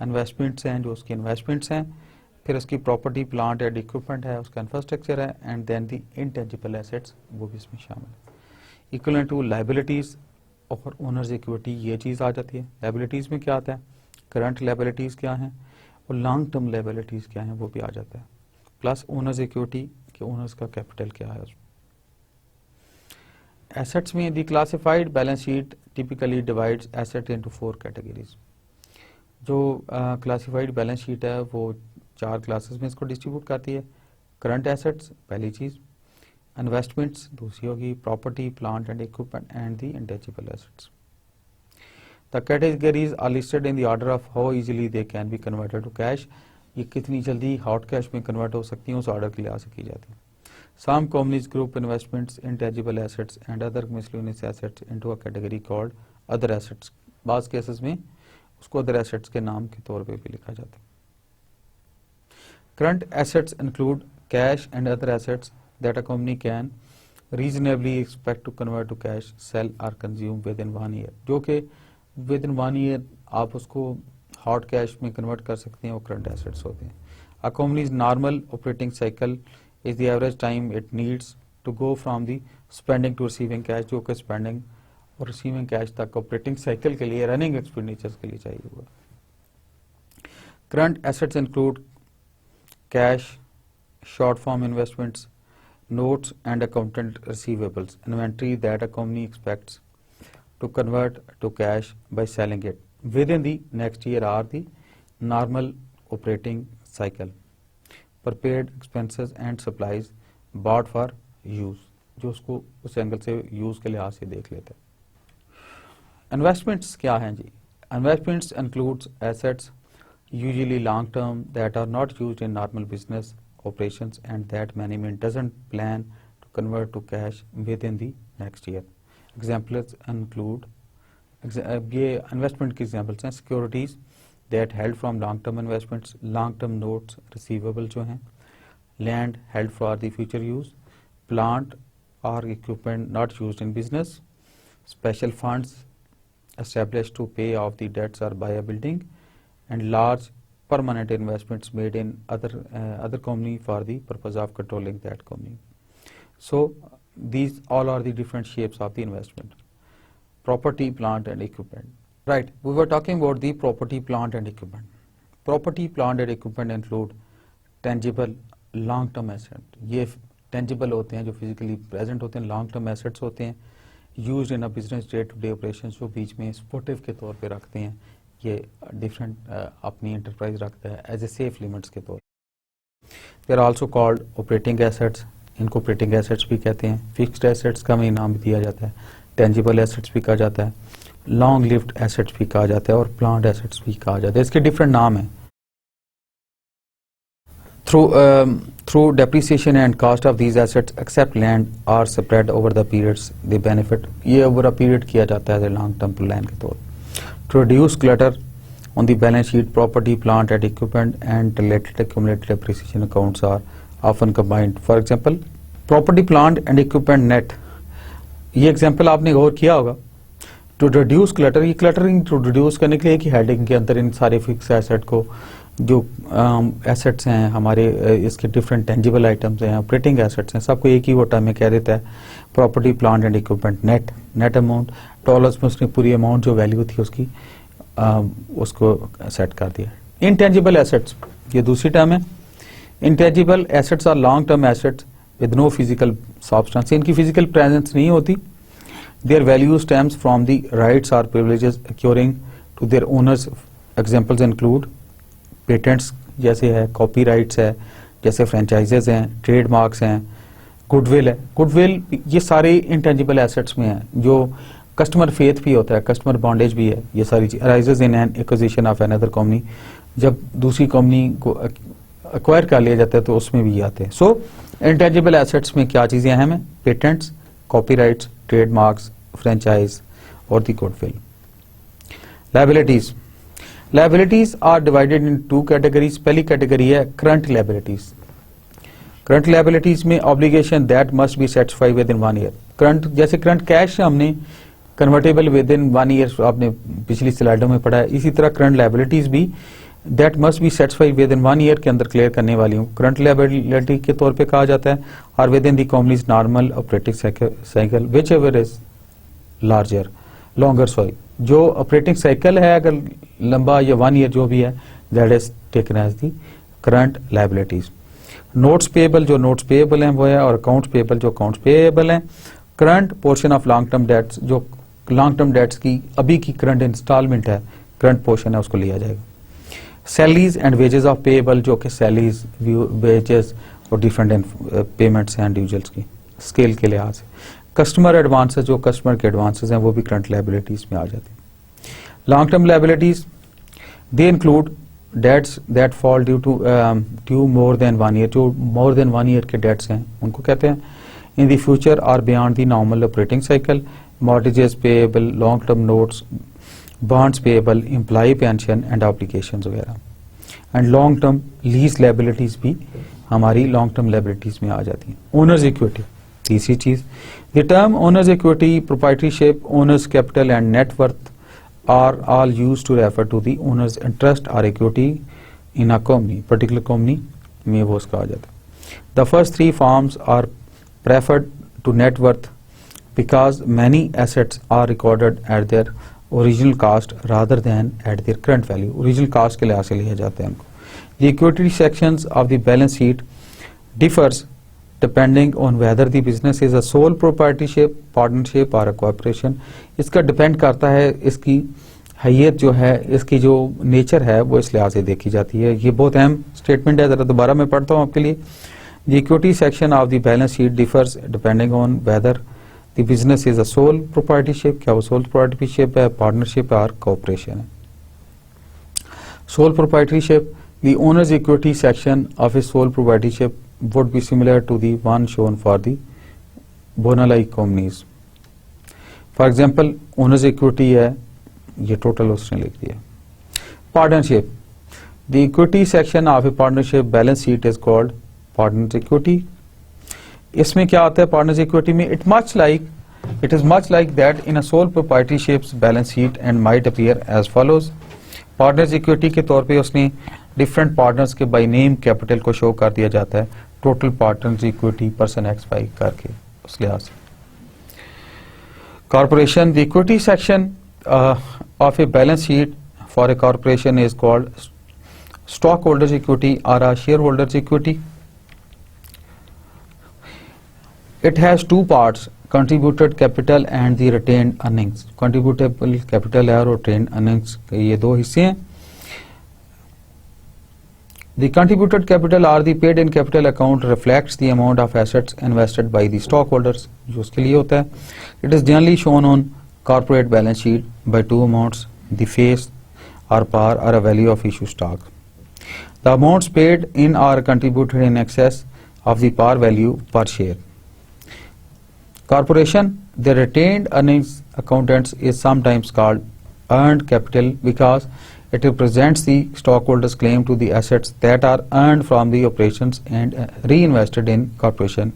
इन्वेस्टमेंट्स हैं जो उसकी इन्वेस्टमेंट्स हैं, फिर उसकी प्रॉपर्टी प्लांट एंड इक्विपमेंट है, उसका इंफ्रास्ट्रक्चर है, and then the intangible assets वो भी इसमें शामिल है। इक्वलेंट टू लाइबिलिटीज और ओनर्स इक्विटी ये चीज़ आ जाती है। लाइबिलिटीज़ में क्या आता है, करंट लाइबिलिटीज़ क्या हैं और लॉन्ग टर्म लाइबिलिटीज़ क्या हैं वो भी आ जाता है, प्लस ओनर्स इक्विटी कि ओनर्स का कैपिटल क्या है। एसेट्स में the classified balance sheet typically divides asset into 4 categories. जो क्लासिफाइड बैलेंस शीट है वो 4 क्लासेस में इसको डिस्ट्रीब्यूट करती है। करंट एसेट्स पहली चीज़, इन्वेस्टमेंट्स दूसरी होगी, property plant and equipment and the intangible assets. The categories are listed in the order of how easily they can be converted to cash. ये कितनी जल्दी हॉट कैश में कन्वर्ट हो सकती हैं उस ऑर्डर के लिहाज से की जाती है। Some companies group investments, intangible assets and other miscellaneous assets into a category called other assets. बाज़ केसेस में उसको अदर एसेट्स के नाम के तौर पे भी लिखा जाता है। Current assets include cash and other assets that a company can reasonably expect to convert to cash, sell or consume within 1 year. जो कि विद इन 1 ईयर आप उसको हॉट कैश में कन्वर्ट कर सकते हैं, वो करंट एसेट्स होते हैं। A company's normal operating cycle is the average time it needs to go from the spending to receiving cash. जो कि स्पेंडिंग और रिसीविंग कैश तक ऑपरेटिंग साइकिल के लिए, रनिंग एक्सपेंडिचर्स के लिए चाहिए हुआ। Current assets include cash, short form investments, notes and accountant receivables, inventory that a company expects to convert to cash by selling it within the next year are the normal operating cycle, prepared expenses and supplies bought for use, जो उसको उस angle से use के लिहाज से देख लेते हैं। इन्वेस्टमेंट्स क्या हैं जी? Investments includes assets usually long term that are not used in normal business operations and that management doesn't plan to convert to cash within the next year. Examples include ये investment की examples हैं, securities that held from long term investments, long term notes receivable जो हैं, land held for the future use, plant or equipment not used in business, special funds established to pay off the debts or buy a building, and large permanent investments made in other company for the purpose of controlling that company. So these all are the different shapes of the investment. Property, plant and equipment. Right, we were talking about the property, plant and equipment. Property, plant and equipment include tangible, long term asset. ये tangible होते हैं जो physically present होते हैं, long term assets होते हैं, used in a business day to day operations, जो बीच में supportive के तौर पे रखते हैं, ये different अपनी enterprise रखता है as a safe limits के तौर. They are also called operating assets. इनको operating assets भी कहते हैं. Fixed assets का भी नाम दिया जाता है, tangible assets भी कहा जाता है, long lived assets भी कहा जाता है और plant assets भी कहा जाता है. इसके different नाम हैं. Through depreciation and cost of these assets, except land, are spread over the periods they benefit. ये over a period किया जाता है long term plan के तौर. To reduce clutter on the balance sheet, property, plant and equipment and related accumulated depreciation accounts are often combined. For example, property, plant and equipment net. ये example आपने गौर किया होगा. To reduce clutter, ये cluttering to reduce करने के लिए कि heading के अंदर इन सारे fixed asset को जो एसेट्स हैं हमारे इसके डिफरेंट टेंजिबल आइटम्स हैं, ऑपरेटिंग एसेट्स हैं, सबको एक ही वो टर्म में कह देता है property, plant and equipment. Net amount dollars में उसने पूरी अमाउंट जो वैल्यू थी उसकी उसको सेट कर दिया. इनटेंजिबल एसेट्स ये दूसरी टर्म है. Intangible assets are long term assets with no physical substance. इनकी फिजिकल प्रेजेंस नहीं होती. Their value stems from the rights or privileges accruing to their owners. Examples include patents जैसे है, कॉपीराइट्स है, जैसे फ्रेंचाइजेज हैं, ट्रेडमार्क्स हैं, गुडविल है. गुडविल ये सारे इंटेंजिबल एसेट्स में हैं. जो कस्टमर फेथ भी होता है, कस्टमर बॉन्डेज भी है, ये सारी चीज arises in an acquisition of another company. जब दूसरी कंपनी को एक्वायर कर लिया जाता है तो उसमें भी आते हैं. सो इंटेंजिबल एसेट्स में क्या चीजें अहम है? पेटेंट्स, कॉपीराइट्स, ट्रेडमार्क्स, फ्रेंचाइज और the goodwill. Liabilities. Liabilities are divided in two categories. पहली कैटेगरी है current liabilities. Current liabilities में obligation that must be satisfied within 1 year. Current जैसे current cash हमने convertible within 1 year आपने पिछली स्लाइडों में पढ़ा है, इसी तरह current liabilities भी that must be satisfied within 1 year के अंदर क्लियर करने वाली हूँ. Current liability के तौर पे कहा जाता है और within the company's normal operating cycle whichever is larger, longer sorry. जो ऑपरेटिंग साइकिल है अगर लंबा या 1 ईयर जो भी है, that is taken as the current liabilities. Notes payable जो नोट्स पेएबल हैं वो है, और अकाउंट्स पेएबल जो अकाउंट्स पेएबल हैं. Current portion of long term debts जो लॉन्ग टर्म डेट्स की अभी की करंट इंस्टॉलमेंट है, करंट पोर्शन है, उसको लिया जाएगा. Salaries and wages of payable जो कि सैलरीज, वेजेस और डिफरेंट पेमेंट्स हैं इंडिविजुअल्स की स्केल के लिहाज से. कस्टमर एडवांसेस जो कस्टमर के एडवांसेस हैं वो भी करंट लायबिलिटीज में आ जाते हैं. Long term liabilities they include debts that fall due more than 1 year. जो मोर देन 1 ईयर के डेट्स हैं उनको कहते हैं. In the future or beyond the normal operating cycle. Mortgages payable, long term notes, bonds payable, employee pension and obligations वगैरह. And long term lease liabilities भी हमारी long term liabilities में आ जाती हैं. ओनर्स इक्विटी तीसरी चीज. The term owner's equity, proprietorship, owner's capital and net worth are all used to refer to the owner's interest or equity in a company, particular company में वो उसका आ जाता है. The first three forms are preferred to net worth because many assets are recorded at their original cost rather than at their current value. Original cost के लिहाज से लिया जाता है उनको. The equity sections of the balance sheet differs depending on whether the business is a sole proprietorship, partnership or a corporation. इसका depend करता है, इसकी हैयत जो है, इसकी जो नेचर है वो इस लिहाज से देखी जाती है. ये बहुत अहम स्टेटमेंट है, जरा दोबारा मैं पढ़ता हूँ आपके लिए. The equity section of the balance sheet differs depending on whether the business is a sole proprietorship, क्या वो sole proprietorship है, partnership और corporation है. Sole proprietorship, the owner's equity section of a sole proprietorship would be similar to the one shown for the Bonalike companies. For example, owner's equity है, ये total उसने लिख दिया. Partnership, the equity section of a partnership balance sheet is called partner's equity. इसमें क्या आता है partner's equity में? It is much like that in a sole proprietorship's balance sheet and might appear as follows. Partner's equity के तौर पे उसने different partners के बाय नेम कैपिटल को शो कर दिया जाता है total partners equity person X Y करके उस लिहाज से। Corporation, the equity section of a balance sheet for a corporation is called stock holders equity or a shareholders equity. It has two parts, contributed capital and the retained earnings. Contributable capital है और retained earnings के ये दो हिस्से हैं। The contributed capital or the paid in capital account reflects the amount of assets invested by the stockholders, जो उसके लिए होता है। It is generally shown on corporate balance sheet by two amounts, the face or par or a value of issue stock. The amounts paid in are contributed in excess of the par value per share. Corporation, the retained earnings accountants is sometimes called earned capital because it represents the stockholders' claim to the assets that are earned from the operations and reinvested in corporation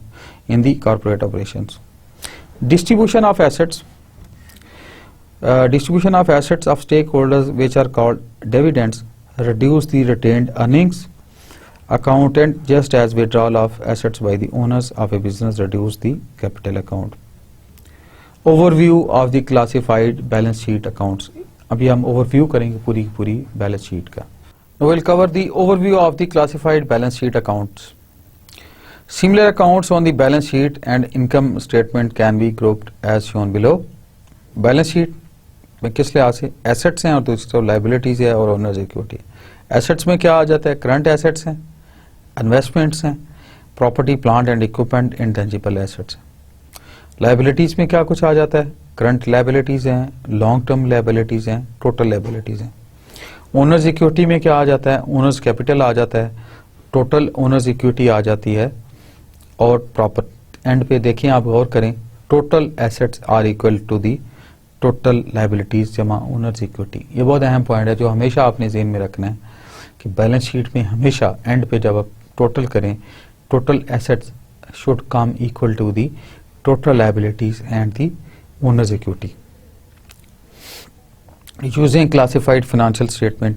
in the corporate operations. Distribution of assets. Distribution of assets of stakeholders, which are called dividends, reduce the retained earnings accountant just as withdrawal of assets by the owners of a business reduce the capital account. Overview of the classified balance sheet accounts. अभी हम overview करेंगे पूरी balance sheet का. Now we'll cover the overview of the classified balance sheet accounts. Similar accounts on the balance sheet and income statement can be grouped as shown below. Balance sheet में किस लिहाज से assets हैं और दूसरी तरफ liabilities है और ओनर्स इक्विटी। एसेट्स में क्या आ जाता है, करंट एसेट्स हैं, इन्वेस्टमेंट्स हैं, property plant and equipment, intangible assets हैं। लाइबिलिटीज में क्या कुछ आ जाता है, करंट लाइबिलिटीज हैं, लॉन्ग टर्म लाइबिलिटीज हैं, टोटल लाइबिलिटीज हैं। ओनर्स इक्विटी में क्या आ जाता है, ओनर्स कैपिटल आ जाता है, टोटल ओनर्स इक्विटी आ जाती है और प्रॉपर एंड पे देखिए आप गौर करें, total assets are equal to the total liabilities जमा ओनर्स इक्विटी। ये बहुत अहम पॉइंट है जो हमेशा आपने ज़हन में रखना है कि बैलेंस शीट में हमेशा एंड पे जब आप टोटल करें, total assets should come equal to the total liabilities and the owners equity. Using classified financial statement,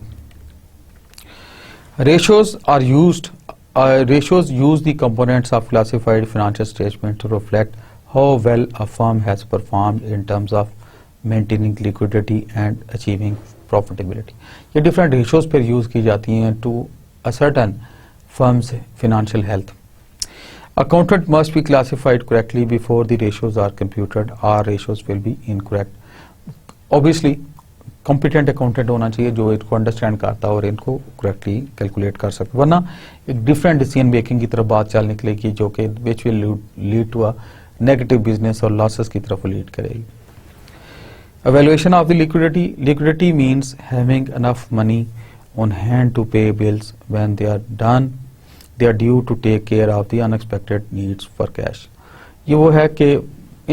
ratios are used. Ratios use the components of classified financial statement to reflect how well a firm has performed in terms of maintaining liquidity and achieving profitability. ये different ratios पर use की जाती हैं to a certain firm's financial health. Accountant must be classified correctly before the ratios are computed or ratios will be incorrect. Obviously, competent accountant होना चाहिए जो इसको understand करता और इनको करेक्टली कैलकुलेट कर सके, वरना एक डिफरेंट डिसीजन मेकिंग की तरफ बात चल निकलेगी जो कि which will lead to a negative business और लॉसेस की तरफ लीड करेगी। Evaluation of the liquidity, liquidity means having enough money on hand to pay bills when they are done, they are due to take care of the unexpected needs for cash. ये वो है कि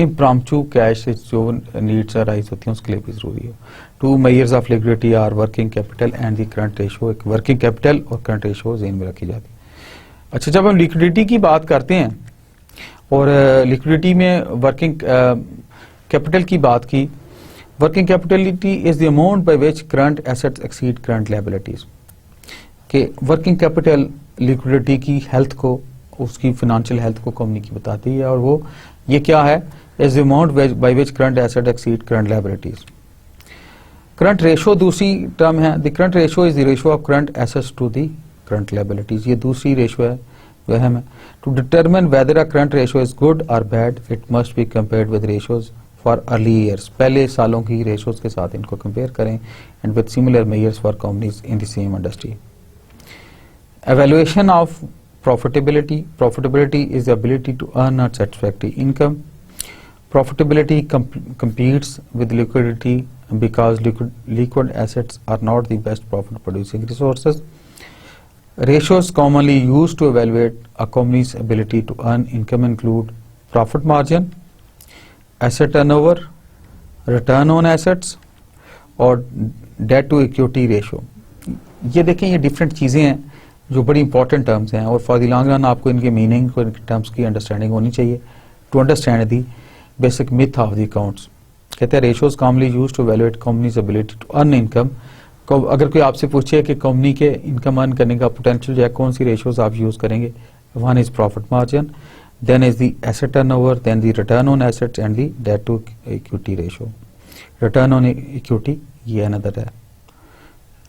impromptu cash जो needs arise होती हैं उसके लिए भी जरूरी है। Two measures of liquidity are working capital and the current ratio. एक वर्किंग कैपिटल और करंट रेशो ज़हन में रखी जाती है। अच्छा, जब हम लिक्विडिटी की बात करते हैं और लिक्विडिटी में वर्किंग कैपिटल की बात की, working capitality is the amount by which current assets exceed current liabilities. के वर्किंग कैपिटल लिक्विडिटी की हेल्थ को, उसकी फाइनेंशियल हेल्थ को कम्युनिटी बताती है और वो ये क्या है, is the amount by which current asset exceed current liabilities. Current ratio दूसरी टर्म है, the current ratio is the ratio of current assets to the current liabilities. ये दूसरी रेशो है जो अहम है। To determine whether a current ratio is good और bad, it must be compared with ratios for early years. पहले सालों की रेशोज के साथ इनको कंपेयर करें and with similar measures for companies in the same industry. Evaluation of profitability. Profitability is the ability to earn a satisfactory income. Profitability competes with liquidity because liquid assets are not the best profit producing resources. Ratios commonly used to evaluate a company's ability to earn income include profit margin, asset turnover, return on assets और debt to equity ratio. ये देखें, ये different चीजें हैं जो बड़ी important terms हैं और फॉर द लॉन्ग रन आपको इनके मीनिंग और टर्म्स की अंडरस्टैंडिंग होनी चाहिए to understand the basic myth of the accounts. कहते हैं ratios commonly used to evaluate companies ability to earn income अगर कोई आपसे पूछे कि कंपनी के इनकम अर्न करने का पोटेंशियल जो है कौन सी रेशियोज आप यूज करेंगे, one is profit margin, then is the asset turnover, then the return on assets and the debt to equity ratio. Return on equity ये अनदर है।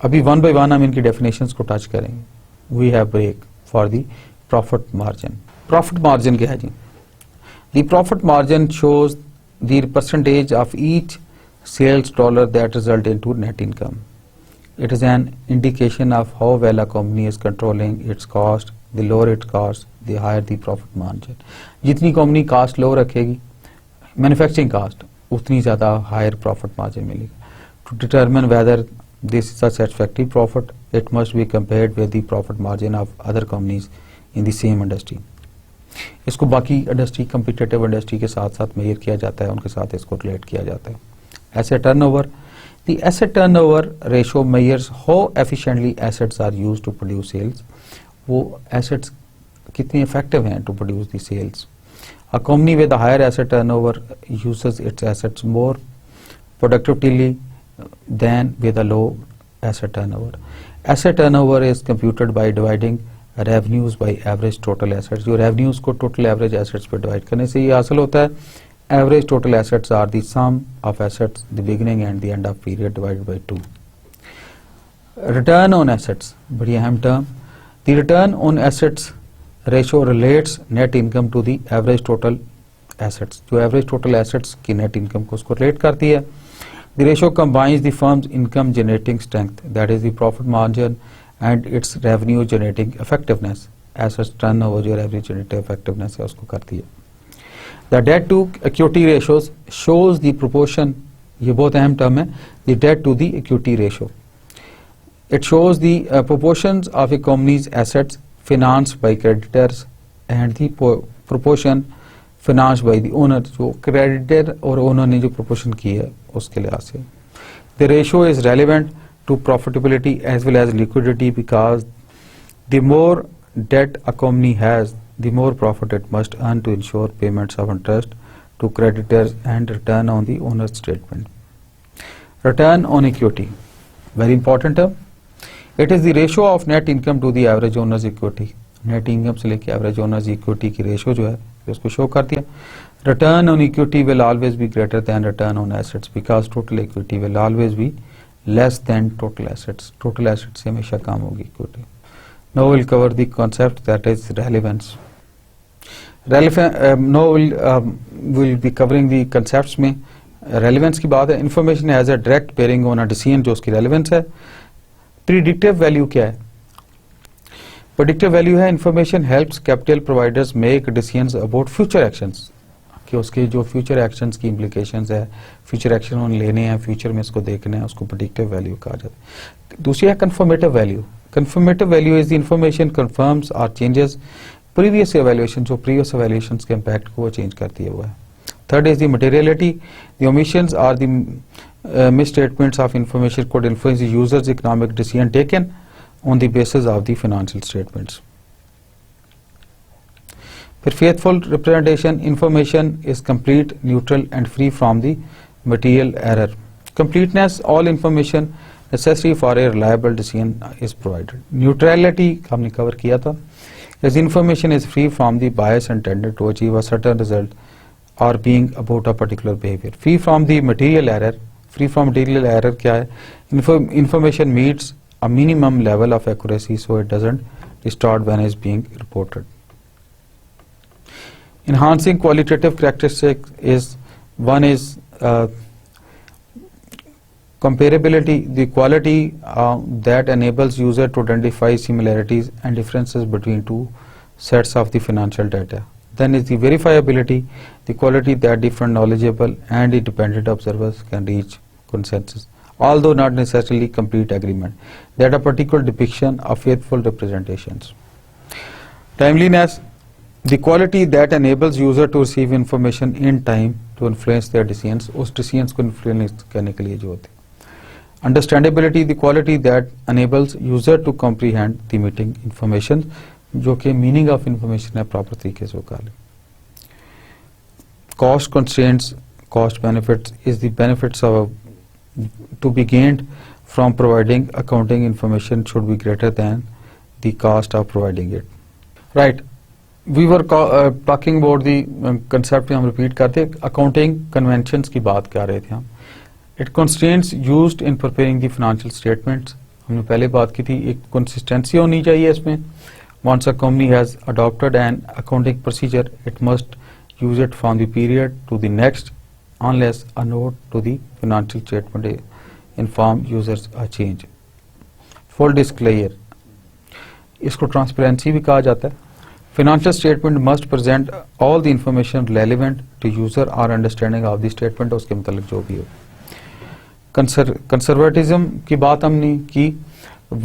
अभी वन बाय वन हम इनकी डेफिनेशंस को टच करेंगे। We have break for the profit margin. Profit margin क्या है जी? The profit margin shows the percentage of each sales dollar that result into net income. It is an indication of how well a company is controlling its cost. The lower its cost, the higher the profit margin. जितनी company cost low रखेगी, manufacturing cost, उतनी ज़्यादा higher profit margin मिलेगी। To determine whether this is a satisfactory profit, it must be compared with the profit margin of other companies in the same industry. इसको बाकी industry, competitive industry के साथ साथ major किया जाता है, उनके साथ इसको रिलेट किया जाता है। Asset turnover. The asset turnover ratio measures how efficiently assets are used to produce sales. वो assets कितने effective हैं to produce the sales. A company with a higher asset turnover uses its assets more productively than with a low asset turnover. Asset turnover is computed by dividing revenues by average total assets. जो revenues को total average assets पे divide करने से ये हासिल होता है। Average total assets are the sum of assets, the beginning and the end of period divided by 2. Return on assets, बड़ी अहम term. The return on assets ratio relates net income to the average total assets. जो average total assets की net income को उसको relate करती है. The ratio combines the firm's income generating strength, that is the profit margin, and its revenue generating effectiveness. Assets turnover जो revenue generating effectiveness है उसको करती है. The debt to equity ratios shows the proportion, ये बहुत अहम term है, the debt to the equity ratio. It shows the proportions of a company's assets financed by creditors and the proportion financed by the owner. जो creditor और owner ने जो proportion की है उसके लिहाज से. The ratio is relevant to profitability as well as liquidity because the more debt a company has, the more profit it must earn to ensure payments of interest to creditors and return on the owner's statement. Return on equity, very important term. It is the ratio of net income to the average owner's equity. Net income से लेके average owner's equity की ratio जो है उसको show करती है. Return on equity will always be greater than return on assets because total equity will always be less than total assets. Total assets से हमेशा कम होगी equity. Now we'll cover the concept that is relevance. Now we'll be covering the concepts में relevance की बात है. Information has a direct bearing on a decision जो उसकी relevance है. Predictive value क्या है? Predictive value है information helps capital providers make decisions about future actions. कि उसके जो future actions की implications है, future action उन्हें लेने हैं, future में इसको देखना है, उसको predictive value कहा जाता है. दूसरी है confirmative value. Confirmative value is the information confirms or changes previous evaluation, जो previous evaluations के impact को वो change करती है वो है. Third is the materiality. The omissions or the misstatements of information could influence the user's economic decision taken on the basis of the financial statements. फिर faithful representation, information is complete, neutral and free from the material error. Completeness, all information necessary for a reliable decision is provided. Neutrality हमने cover किया था. As information is free from the bias intended to achieve a certain result or being about a particular behavior. Free from the material error. Free from material error क्या है? Information meets a minimum level of accuracy so it doesn't distort when it's being reported. Enhancing qualitative characteristics is one is comparability, the quality that enables user to identify similarities and differences between two sets of the financial data. Then is the verifiability, the quality that different knowledgeable and independent observers can reach consensus, although not necessarily complete agreement, that a particular depiction of faithful representations. Timeliness, the quality that enables user to receive information in time to influence their decisions, उस decisions को influence करने के लिए जो होते हैं. Understandability, the quality that enables user to comprehend the meeting information, जो कि meaning of information है proper तरीके से उकाले. Cost constraints, cost benefits is the benefits of to be gained from providing accounting information should be greater than the cost of providing it. Right. We were talking about the concept हम repeat करते accounting conventions की बात कर रहे थे हम. It constraints used in preparing the financial statements. हमने पहले बात की थी एक consistency होनी चाहिए इसमें. Once a company has adopted an accounting procedure, it must use it from the period to the next unless a note to the financial statement inform users a change. Full disclosure. इसको transparency भी कहा जाता है. Financial statement must present all the information relevant to user or understanding of the statement. उसके मतलब जो भी हो. Conservatism की बात हमने की.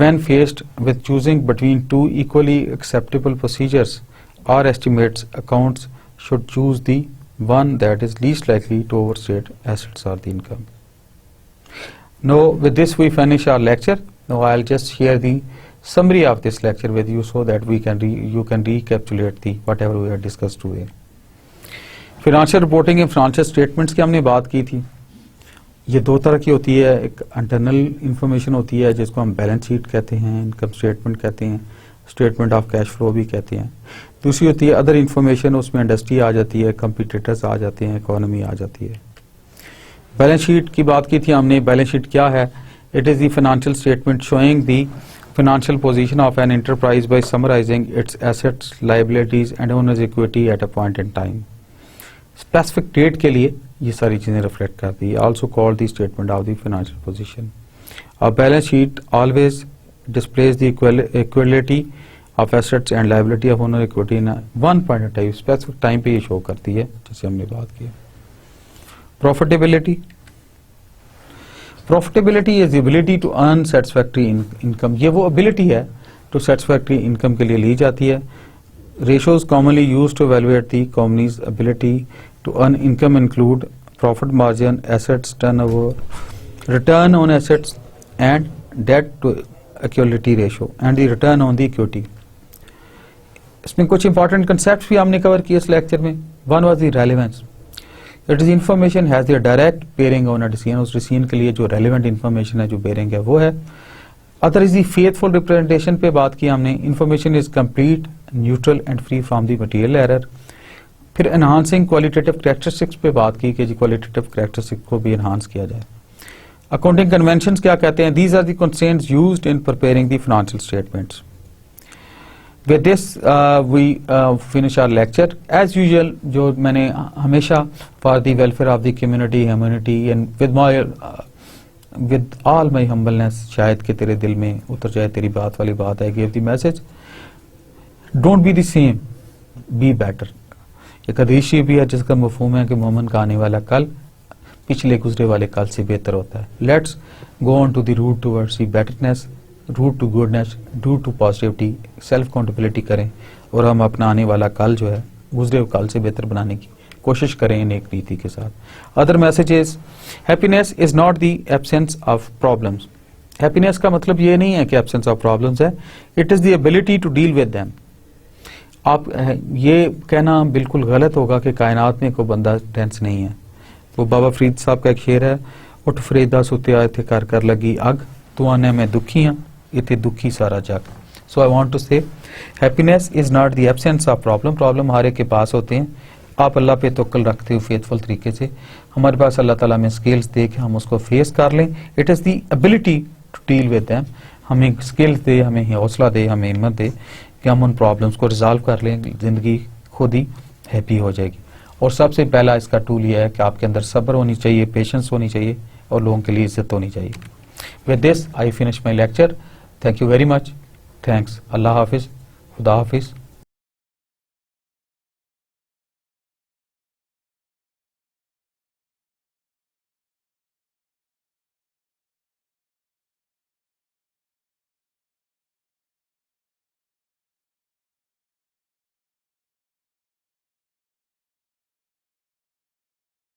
When faced with choosing between two equally acceptable procedures or estimates, accounts should choose the one that is least likely to overstate assets or the income. Now, with this we finish our lecture. Now, I'll just share the summary of this lecture with you so that we can you can recapitulate the whatever we have discussed today. Financial reporting and financial statements की हमने बात की थी. ये दो तरह की होती है. एक इंटरनल इंफॉर्मेशन होती है जिसको हम बैलेंस शीट कहते हैं, इनकम स्टेटमेंट कहते हैं, स्टेटमेंट ऑफ कैश फ्लो भी कहते हैं. दूसरी होती है अदर इंफॉर्मेशन. उसमें इंडस्ट्री आ जाती है, कंपटीटर्स आ जाते हैं, इकोनॉमी आ जाती है. बैलेंस शीट की बात की थी हमने. बैलेंस शीट क्या है? It is the financial statement showing the financial position of an enterprise by summarizing its assets, liabilities and owner's equity at a point in time. Specific date के लिए ये सारी चीजें रिफ्लेक्ट करती है. Also called the statement of the financial position. A balance sheet always displays the equality of assets and liability of owner equity in one point in time. Specific time पे ये show करती है जैसे हमने बात की. Profitability. Profitability is the ability to earn satisfactory income. ये वो ability है to satisfactory income के लिए ली जाती है. Ratios commonly used to evaluate the company's ability to earn income include profit margin, assets turnover, return on assets, and debt to equity ratio, and the return on the equity. इसमें कुछ important concepts भी हमने cover किए इस lecture में. One was the relevance. It is information has the direct bearing on a decision. उस decision के लिए जो relevant information है, जो bearing है, वो है. Other is the faithful representation पे बात की हमने. Information is complete, neutral and free from the material error. फिर enhancing qualitative characteristics पे बात की कि जी qualitative characteristics को भी enhance किया जाए. Accounting conventions क्या कहते हैं? These are the constraints used in preparing the financial statements. With this we finish our lecture. As usual, जो मैंने हमेशा for the welfare of the community, humanity and with all my humbleness, शायद कि तेरे दिल में उतर जाए तेरी बात वाली बात है. Give the message. Don't be the same, be better. एक हदीस भी है जिसका मफहूम है कि मोमिन का आने वाला कल पिछले गुजरे वाले कल से बेहतर होता है. Let's go on to the route towards the betterness. Route to goodness, route to positivity, self countability करें और हम अपना आने वाला कल जो है गुजरे हुए कल से बेहतर बनाने की कोशिश करें इन एक नीति के साथ. Other messages. Happiness is not the absence of problems. Happiness का मतलब ये नहीं है कि एब्सेंस ऑफ प्रॉब्लम्स है. It is the ability to deal with them. आप ये कहना बिल्कुल गलत होगा कि कायनात में कोई बंदा टेंस नहीं है. वो बाबा फरीद साहब का एक शेर है. उठ फरीदा सुते आए थे कर लगी अग, तू आने में दुखी हाँ इतने दुखी सारा जग. सो आई वॉन्ट टू से happiness is not the absence of problem. Problem हमारे के पास होते हैं. आप अल्लाह पे तवक्कुल रखते हो फेथफुल तरीके से. हमारे पास अल्लाह ताला में स्किल्स दे के हम उसको फेस कर लें. It is the ability to deal with them. हमें स्किल्स दे, हमें हौसला दे, हमें हिम्मत दे कि हम उन प्रॉब्लम्स को रिजॉल्व कर लें. ज़िंदगी खुद ही हैप्पी हो जाएगी. और सबसे पहला इसका टूल यह है कि आपके अंदर सब्र होनी चाहिए, पेशेंस होनी चाहिए और लोगों के लिए इज्जत होनी चाहिए. With this I finish my lecture. Thank you very much. Thanks. Allah Hafiz. Khuda Hafiz.